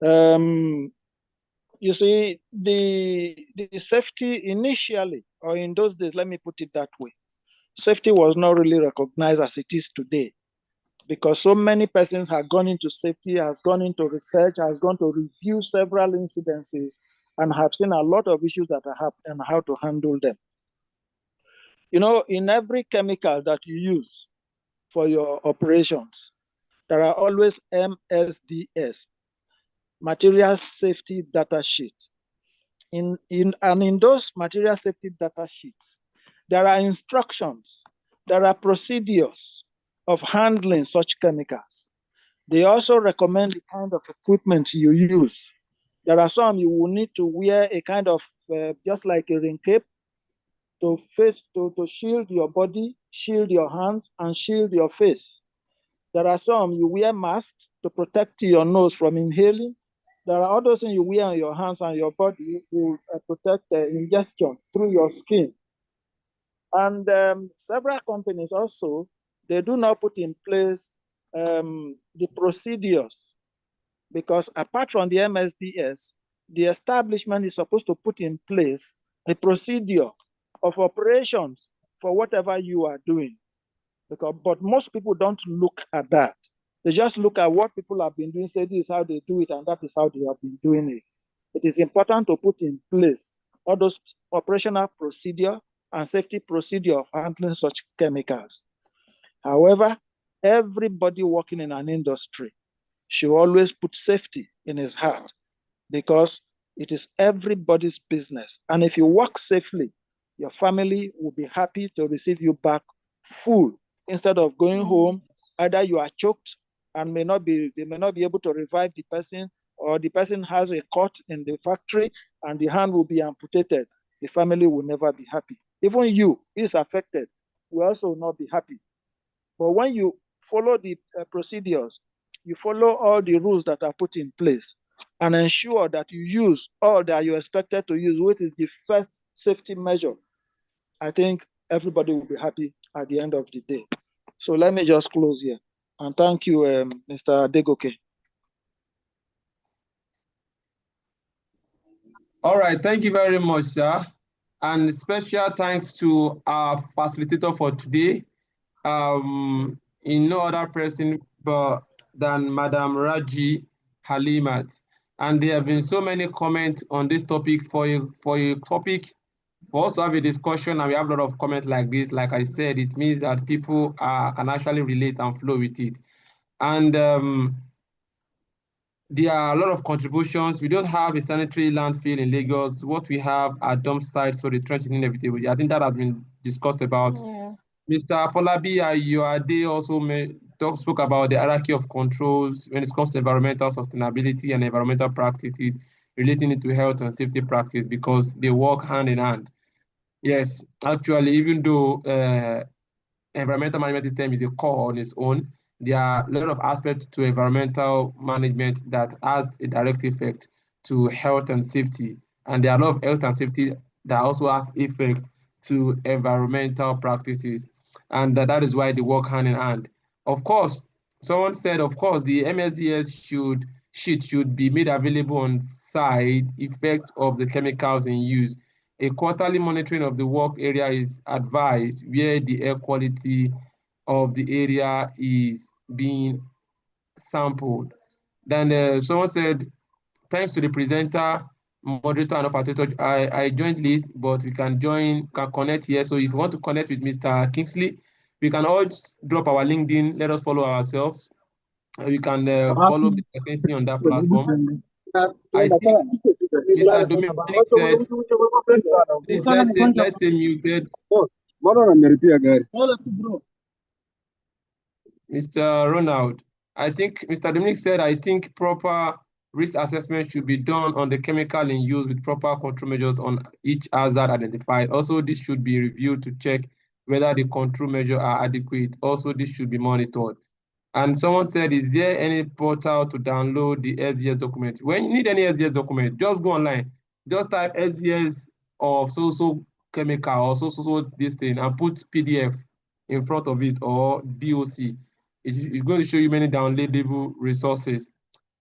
Speaker 10: You see, the safety initially, or in those days, let me put it that way, safety was not really recognized as it is today, because so many persons have gone into safety, has gone into research, has gone to review several incidences, and have seen a lot of issues that are happening and how to handle them. You know, in every chemical that you use for your operations, there are always MSDS, Material Safety Data Sheets. In those material safety data sheets, there are instructions, there are procedures of handling such chemicals. They also recommend the kind of equipment you use. There are some you will need to wear a kind of, just like a rain cape, to shield your body, shield your hands, and shield your face. There are some you wear masks to protect your nose from inhaling. There are other things you wear on your hands and your body to protect ingestion through your skin. And several companies also, they do not put in place the procedures, because apart from the MSDS, the establishment is supposed to put in place a procedure of operations for whatever you are doing. But most people don't look at that. They just look at what people have been doing, say this is how they do it, and that is how they have been doing it. It is important to put in place all those operational procedure and safety procedure of handling such chemicals. However, everybody working in an industry should always put safety in his heart, because it is everybody's business. And if you work safely, Your family will be happy to receive you back full instead of going home. Either you are choked and they may not be able to revive the person, or the person has a cut in the factory and the hand will be amputated. The family will never be happy. Even you is affected, will also not be happy. But when you follow the procedures, you follow all the rules that are put in place, and ensure that you use all that you're expected to use, which is the first safety measure, I think everybody will be happy at the end of the day. So let me just close here. And thank you, Mr. Degoke.
Speaker 2: All right, thank you very much, sir. And special thanks to our facilitator for today. In no other person but than Madam Raji Halimat. And there have been so many comments on this topic for a topic for us to have a discussion, and we have a lot of comments like this. Like I said, it means that people can actually relate and flow with it. And there are a lot of contributions. We don't have a sanitary landfill in Lagos. What we have are dump sites, so the trench is inevitable. I think that has been discussed about.
Speaker 4: Yeah.
Speaker 2: Mr. Folabi Ayuade also spoke about the hierarchy of controls when it comes to environmental sustainability and environmental practices, relating it to health and safety practice, because they work hand in hand. Yes, actually, even though environmental management system is a core on its own, there are a lot of aspects to environmental management that has a direct effect to health and safety. And there are a lot of health and safety that also has effect to environmental practices. And that is why they work hand in hand. Of course, someone said, of course, the MSDS sheet should be made available on side effect of the chemicals in use. A quarterly monitoring of the work area is advised where the air quality of the area is being sampled. Then someone said, thanks to the presenter, moderator, and facilitator, I joined late, but we can connect here. So if you want to connect with Mr. Kingsley, we can all drop our LinkedIn, let us follow ourselves. You can follow Mr. Kingsley on that platform. I think Mr. Dominic said, please, let's stay muted. Mr. Ronald, I think Mr. Dominic said, I think proper risk assessment should be done on the chemical in use with proper control measures on each hazard identified. Also, this should be reviewed to check whether the control measures are adequate. Also, this should be monitored. And someone said, is there any portal to download the SDS document? When you need any SDS document, just go online. Just type SDS of so chemical or so this thing and put PDF in front of it, or DOC. It's going to show you many downloadable resources.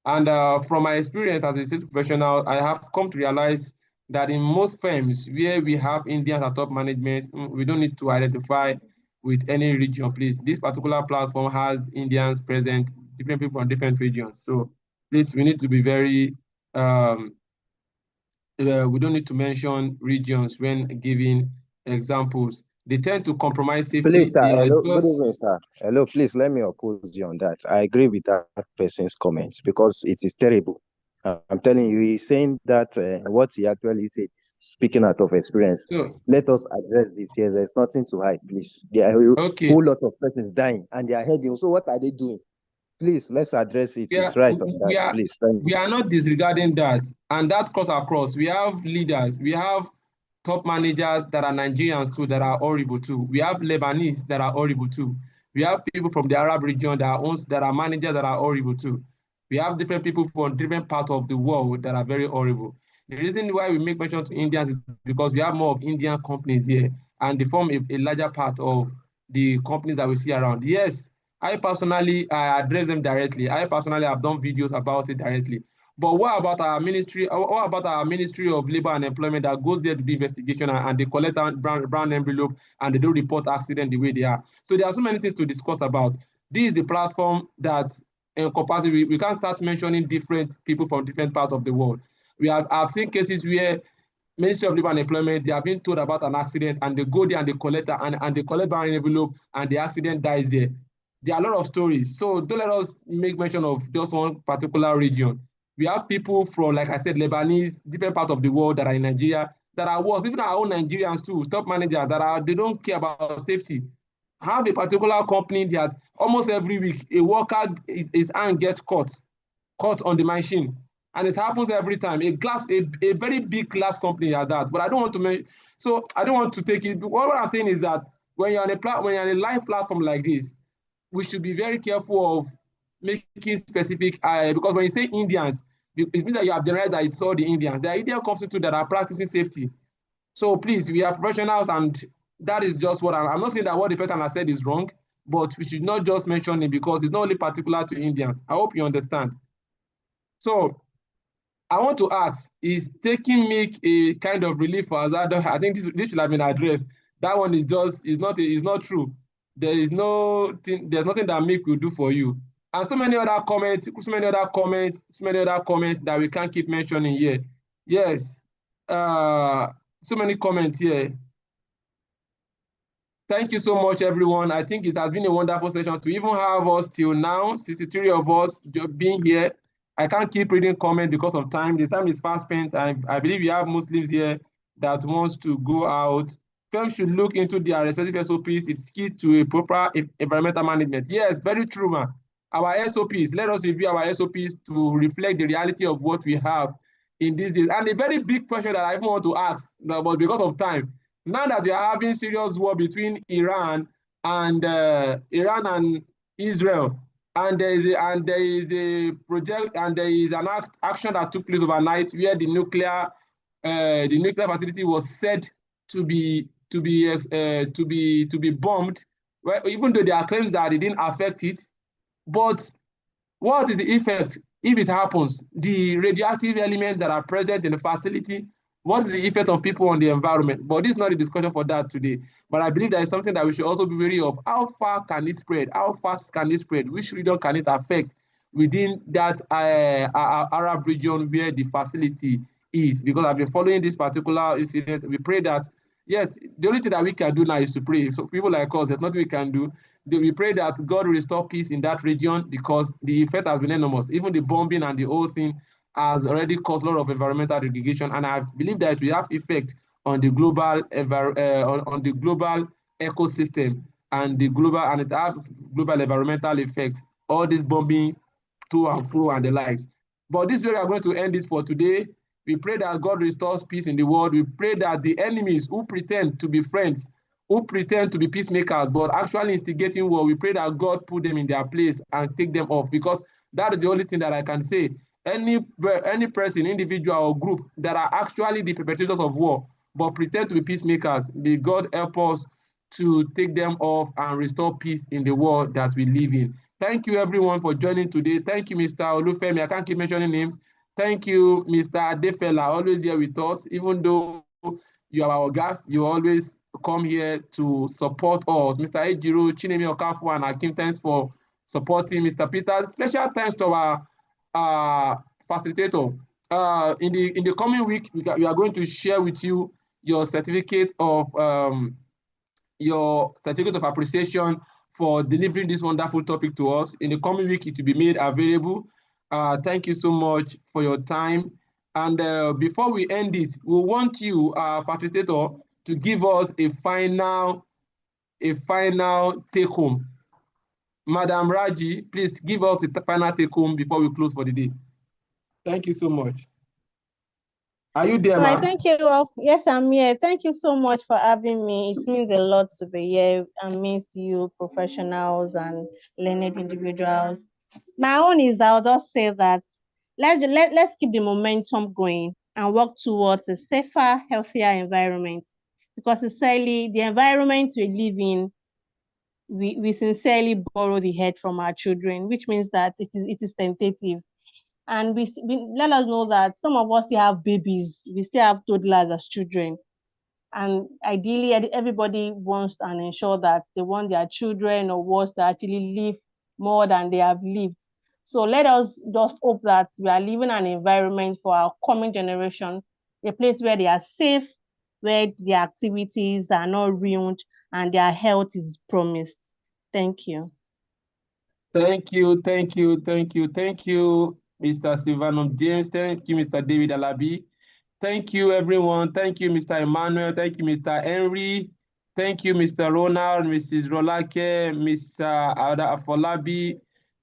Speaker 2: And from my experience as a sales professional, I have come to realize that in most firms where we have Indians at top management, we don't need to identify with any region, please. This particular platform has Indians present, different people from different regions. So please, we need to be very, we don't need to mention regions when giving examples. They tend to compromise safety.
Speaker 6: Please, sir. Hello, good evening, sir. Hello, please let me oppose you on that. I agree with that person's comments because it is terrible. I'm telling you, he's saying that what he actually said is speaking out of experience.
Speaker 2: So,
Speaker 6: let us address this here. There's nothing to hide, please. There are a whole lot of persons dying and they are heading. So what are they doing? Please, let's address it. It's right on that. Please, thank you.
Speaker 2: We are not disregarding that. And that goes across. We have leaders. We have top managers that are Nigerians too, that are horrible too. We have Lebanese that are horrible too. We have people from the Arab region that are managers that are horrible too. We have different people from different parts of the world that are very horrible. The reason why we make mention to Indians is because we have more of Indian companies here, and they form a larger part of the companies that we see around. Yes, I personally address them directly. I personally have done videos about it directly. But what about our ministry? What about our Ministry of Labor and Employment that goes there to do investigation and they collect brown envelope and they don't report accident the way they are? So there are so many things to discuss about. This is the platform that encompasses. We can't start mentioning different people from different parts of the world. I've seen cases where Ministry of Labor and Employment, they are being told about an accident and they go there and they collect and they collect brown envelope and the accident dies there. There are a lot of stories. So don't let us make mention of just one particular region. We have people from, like I said, Lebanese, different parts of the world that are in Nigeria that are worse, even our own Nigerians too, top managers they don't care about safety. Have a particular company that almost every week a worker his hand gets caught on the machine, and it happens every time. A very big glass company like that. But I don't want to make, so I don't want to take it. What I'm saying is that when you're on a live platform like this, we should be very careful of making specific, because when you say Indians, it means that you have the right that it's all the Indians. There are Indian companies too that are practicing safety. So please, we are professionals, and that is just what I'm not saying that what the person has said is wrong, but we should not just mention it because it's not only particular to Indians. I hope you understand. So I want to ask, is taking milk a kind of relief for us? I think this should have been addressed. That one is not true. There's nothing that milk will do for you. And so many other comments that we can't keep mentioning here. Yes. So many comments here. Thank you so much, everyone. I think it has been a wonderful session to even have us till now, 63 of us being here. I can't keep reading comments because of time. The time is fast spent. I believe we have Muslims here that wants to go out. Firms should look into their respective SOPs. It's key to a proper environmental management. Yes, very true, man. Our SOPs, let us review our SOPs to reflect the reality of what we have in these days. And a very big question that I even want to ask, but because of time, now that we are having serious war between Iran and Israel, and there is a project, and there is an action that took place overnight where the nuclear facility was said to be bombed. Well, even though there are claims that it didn't affect it, but what is the effect if it happens? The radioactive elements that are present in the facility, what is the effect on people on the environment? But this is not a discussion for that today. But I believe that is something that we should also be wary of. How far can it spread? How fast can it spread? Which region can it affect within that Arab region where the facility is? Because I've been following this particular incident. We pray that, yes, the only thing that we can do now is to pray. So people like us, there's nothing we can do. We pray that God will restore peace in that region because the effect has been enormous. Even the bombing and the whole thing has already caused a lot of environmental degradation, and I believe that we have effect on the global on the global ecosystem and it have global environmental effect. All this bombing to and fro and the likes. But this way we are going to end it for today. We pray that God restores peace in the world. We pray that the enemies who pretend to be friends, who pretend to be peacemakers, but actually instigating war, we pray that God put them in their place and take them off, because that is the only thing that I can say. Any person, individual or group that are actually the perpetrators of war, but pretend to be peacemakers, may God help us to take them off and restore peace in the world that we live in. Thank you, everyone, for joining today. Thank you, Mr. Olufemi. I can't keep mentioning names. Thank you, Mr. Adefela, always here with us. Even though you are our guest, you always come here to support us. Mr. Ejiro, Chinemi Okafu, and Akim, thanks for supporting. Mr. Peter, special thanks to our facilitator. In the coming week, we are going to share with you your certificate of appreciation for delivering this wonderful topic to us. In the coming week, it will be made available. Thank you so much for your time. And before we end it, we want you, facilitator, to give us a final take home. Madam Raji, please give us a final take home before we close for the day. Thank you so much. Are you there,
Speaker 4: ma'am?
Speaker 2: Right,
Speaker 4: thank you. Yes, I'm here. Thank you so much for having me. It means a lot to be here amidst you professionals and learned individuals. My own is, I'll just say that let's keep the momentum going and work towards a safer, healthier environment. Because sincerely, the environment we live in, we sincerely borrow the head from our children, which means that it is tentative. And we let us know that some of us still have babies, we still have toddlers as children. And ideally, everybody wants and ensure that they want their children or wants to actually live more than they have lived. So let us just hope that we are living an environment for our coming generation, a place where they are safe, where their activities are not ruined, and their health is promised. Thank you.
Speaker 2: Thank you, thank you, thank you, thank you, Mr. Silvanum James. Thank you, Mr. David Alabi. Thank you, everyone. Thank you, Mr. Emmanuel. Thank you, Mr. Henry. Thank you, Mr. Ronald, Mrs. Rolake, Mr. Ada Afolabi.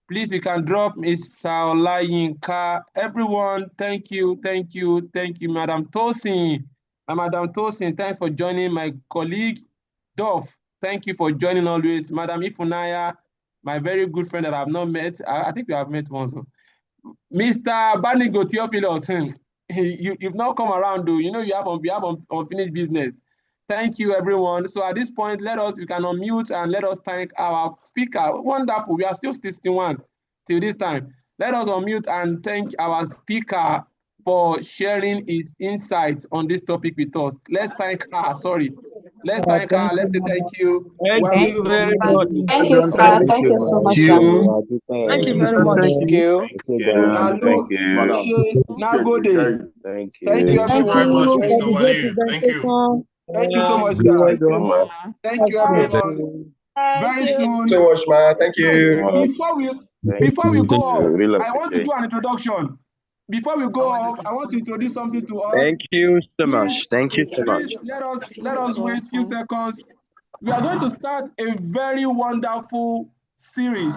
Speaker 2: Please, you can drop Mr. Olayinka. Everyone, thank you, thank you, thank you, Madam Tosin. Madam Tosin, thanks for joining. My colleague, Dov, thank you for joining always. Madam Ifunaya, my very good friend that I have not met. I think we have met once. Mr. Banigo Theophilus, you've not come around, though. You know you have unfinished business. Thank you, everyone. So at this point, we can unmute and let us thank our speaker. Wonderful. We are still 61 till this time. Let us unmute and thank our speaker for sharing his insight on this topic with us. Let's thank her. Sorry. Let's thank her. Let's say thank you.
Speaker 3: Thank
Speaker 2: Well,
Speaker 3: you very much.
Speaker 11: Thank you, sir. Thank you so much, sir.
Speaker 3: Thank you very much.
Speaker 7: Thank you.
Speaker 2: Kalu, Uche, Nagode.
Speaker 6: Thank
Speaker 2: Thank you,
Speaker 6: you.
Speaker 8: Thank you very
Speaker 2: everyone.
Speaker 8: much,
Speaker 4: for
Speaker 8: Mr.
Speaker 4: the great
Speaker 8: Wale. Thank you.
Speaker 4: presentation.
Speaker 2: Thank you so much,
Speaker 3: You're
Speaker 2: sir.
Speaker 3: welcome.
Speaker 2: Thank you, everyone. Very soon.
Speaker 7: So much, man. Thank
Speaker 2: Wait,
Speaker 7: you.
Speaker 2: before we go
Speaker 6: Thank you.
Speaker 2: off,
Speaker 6: Really
Speaker 2: I want to
Speaker 6: appreciate
Speaker 2: do an introduction. Before we go off, I want to introduce something to us.
Speaker 6: Thank you so
Speaker 2: Please,
Speaker 6: much. Thank you so much.
Speaker 2: please let us wait a few seconds. We are going to start a very wonderful series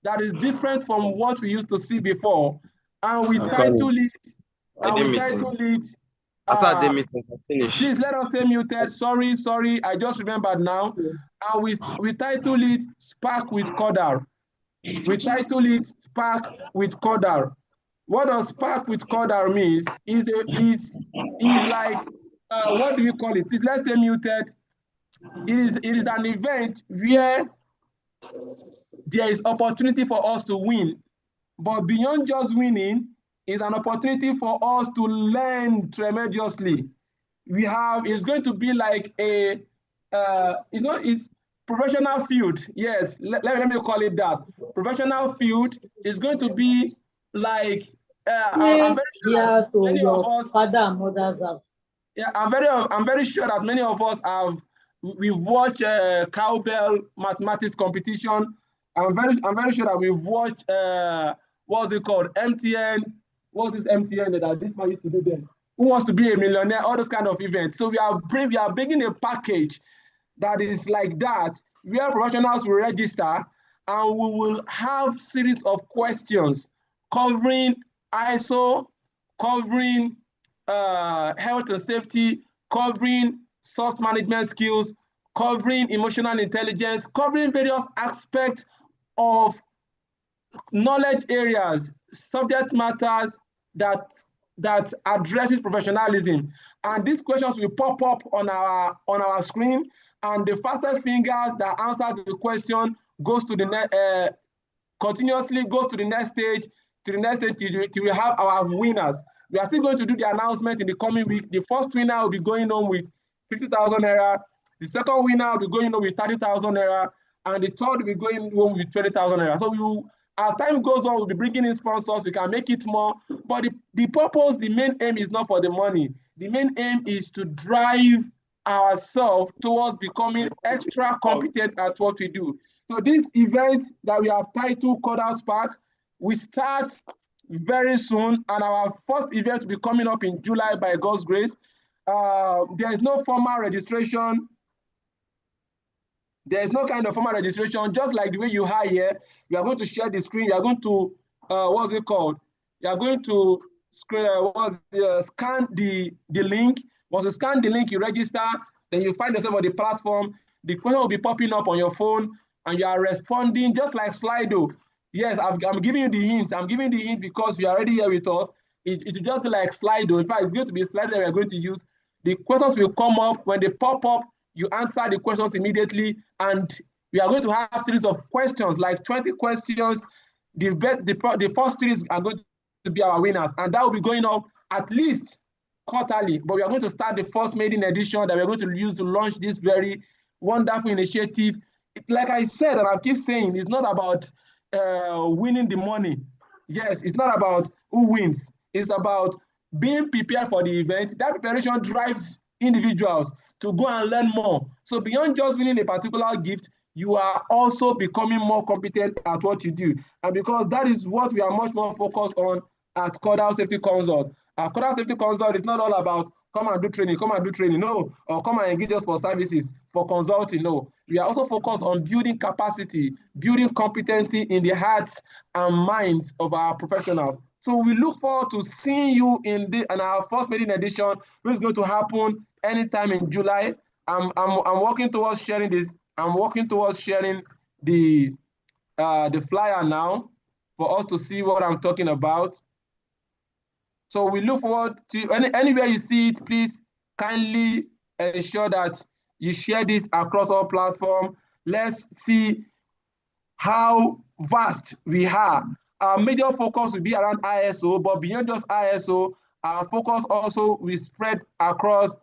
Speaker 2: that is different from what we used to see before, and we title it. Please let us stay muted. Sorry, I just remembered now. And we title it Spark with Codar. We title it Spark with Codar. What does Spark with Codar means? Is like what do we call it? Please let's stay muted. It is an event where there is opportunity for us to win, but beyond just winning, is an opportunity for us to learn tremendously. It's going to be like it's professional field. Yes, let me call it that. Professional field is going to be like I'm very sure that many of us,
Speaker 11: father and mother's house.
Speaker 2: yeah, I'm very sure that many of us we've watched cowbell mathematics competition. I'm very sure that we've watched what's it called, MTN. What's this MTN that this man used to do then? Who wants to be a millionaire? All those kind of events. So we are bringing a package that is like that, where professionals will register, and we will have series of questions covering ISO, covering health and safety, covering soft management skills, covering emotional intelligence, covering various aspects of knowledge areas, subject matters that addresses professionalism. And these questions will pop up on our screen, and the fastest fingers that answer the question goes to the continuously goes to the next stage, till we have our winners. We are still going to do the announcement in the coming week. The first winner will be going on with 50,000 naira. The second winner will be going on with 30,000 naira, and the third will be going on with 20,000 naira. So as time goes on, we'll be bringing in sponsors. We can make it more, but the purpose, the main aim is not for the money. The main aim is to drive ourselves towards becoming extra competent at what we do. So this event that we have titled Codar Spark, we start very soon, and our first event will be coming up in July by God's grace. There is no formal registration. There is no kind of formal registration, just like the way you are here. You are going to share the screen. You are going to, what's it called? You are going to scan the link. Once you scan the link, you register, then you find yourself on the platform. The question will be popping up on your phone, and you are responding just like Slido. Yes, I'm giving you the hints. I'm giving the hint because you are already here with us. It will just be like Slido. In fact, it's going to be a Slido that we are going to use. The questions will come up. When they pop up, you answer the questions immediately, and we are going to have a series of questions, like 20 questions. The first series are going to be our winners, and that will be going up at least quarterly. But we are going to start the first maiden edition that we're going to use to launch this very wonderful initiative. Like I said, and I keep saying, it's not about winning the money. Yes, it's not about who wins. It's about being prepared for the event. That preparation drives individuals to go and learn more. So beyond just winning a particular gift, you are also becoming more competent at what you do. And because that is what we are much more focused on at Codal Safety Consult. Our corporate safety consult is not all about come and do training, no, or come and engage us for services, for consulting, no. We are also focused on building capacity, building competency in the hearts and minds of our professionals. So we look forward to seeing you in our first meeting edition, which is going to happen anytime in July. I'm working towards sharing this. I'm working towards sharing the flyer now for us to see what I'm talking about. So we look forward to anywhere you see it, please kindly ensure that you share this across all platforms. Let's see how vast we are. Our major focus will be around ISO, but beyond just ISO, our focus also will spread across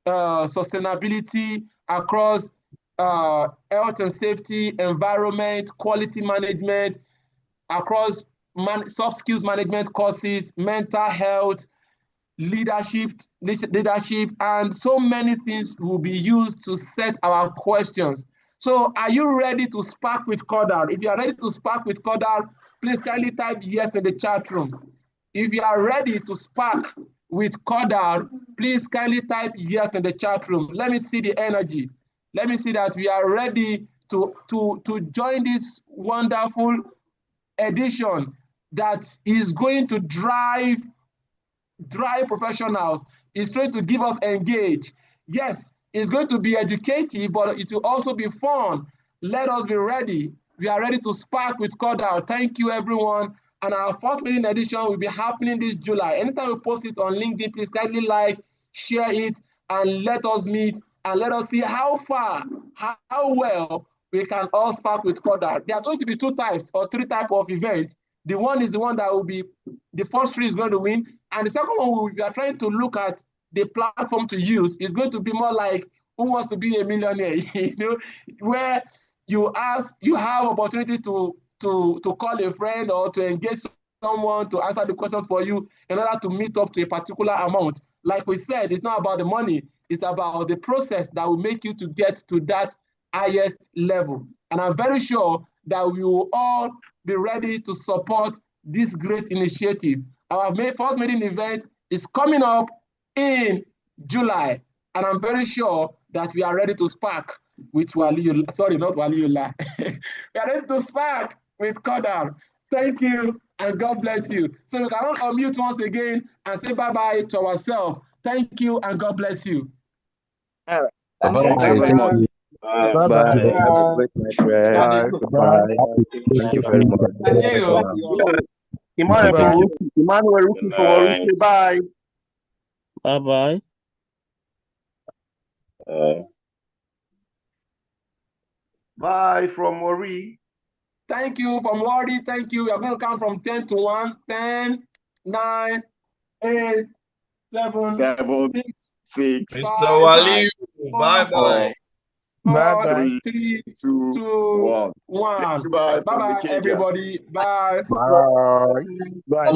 Speaker 2: sustainability, across health and safety, environment, quality management, across soft skills management courses, mental health, leadership, and so many things will be used to set our questions. So are you ready to spark with Cordal? If you are ready to spark with Cordal, please kindly type yes in the chat room. If you are ready to spark with Cordal, please kindly type yes in the chat room. Let me see the energy. Let me see that we are ready to join this wonderful edition that is going to drive professionals. It's trying to give us engage. Yes, it's going to be educative, but it will also be fun. Let us be ready. We are ready to spark with Cordal. Thank you, everyone. And our first meeting edition will be happening this July. Anytime we post it on LinkedIn, please kindly like, share it, and let us meet and let us see how far, how well we can all spark with Cordal. There are going to be 2 types or 3 types of events. The one is the one that will be, the first 3 is going to win. And the second one, we are trying to look at the platform to use. It's going to be more like Who Wants to Be a Millionaire, where you have opportunity to call a friend or to engage someone to answer the questions for you in order to meet up to a particular amount. Like we said, it's not about the money, it's about the process that will make you to get to that highest level. And I'm very sure that we will all be ready to support this great initiative. Our first meeting event is coming up in July, and I'm very sure that we are ready to spark with Waliula. Sorry, not Waliula. We are ready to spark with Cordal. Thank you, and God bless you. So we can all unmute once again and say bye-bye to ourselves. Thank you, and God bless you.
Speaker 6: Bye.
Speaker 3: Thank you
Speaker 6: Thank
Speaker 3: very much.
Speaker 6: you.
Speaker 3: Bye
Speaker 6: Bye.
Speaker 3: bye.
Speaker 6: Have a great night, friend.
Speaker 3: Bye.
Speaker 6: Bye. Thank you very much.
Speaker 7: Emmanuel Ruki from Oriki. Bye.
Speaker 12: Bye-bye.
Speaker 7: Bye from Ori.
Speaker 2: Thank you from Wari. Thank you. We are going to count from 10 to 1. 10, 9, 8, 7, 6,
Speaker 13: Mr.
Speaker 2: 5,
Speaker 13: Wali,
Speaker 2: 4,
Speaker 13: bye-bye.
Speaker 2: 4, 3, 2, 1. Bye-bye, everybody. Bye.
Speaker 3: Bye. Bye.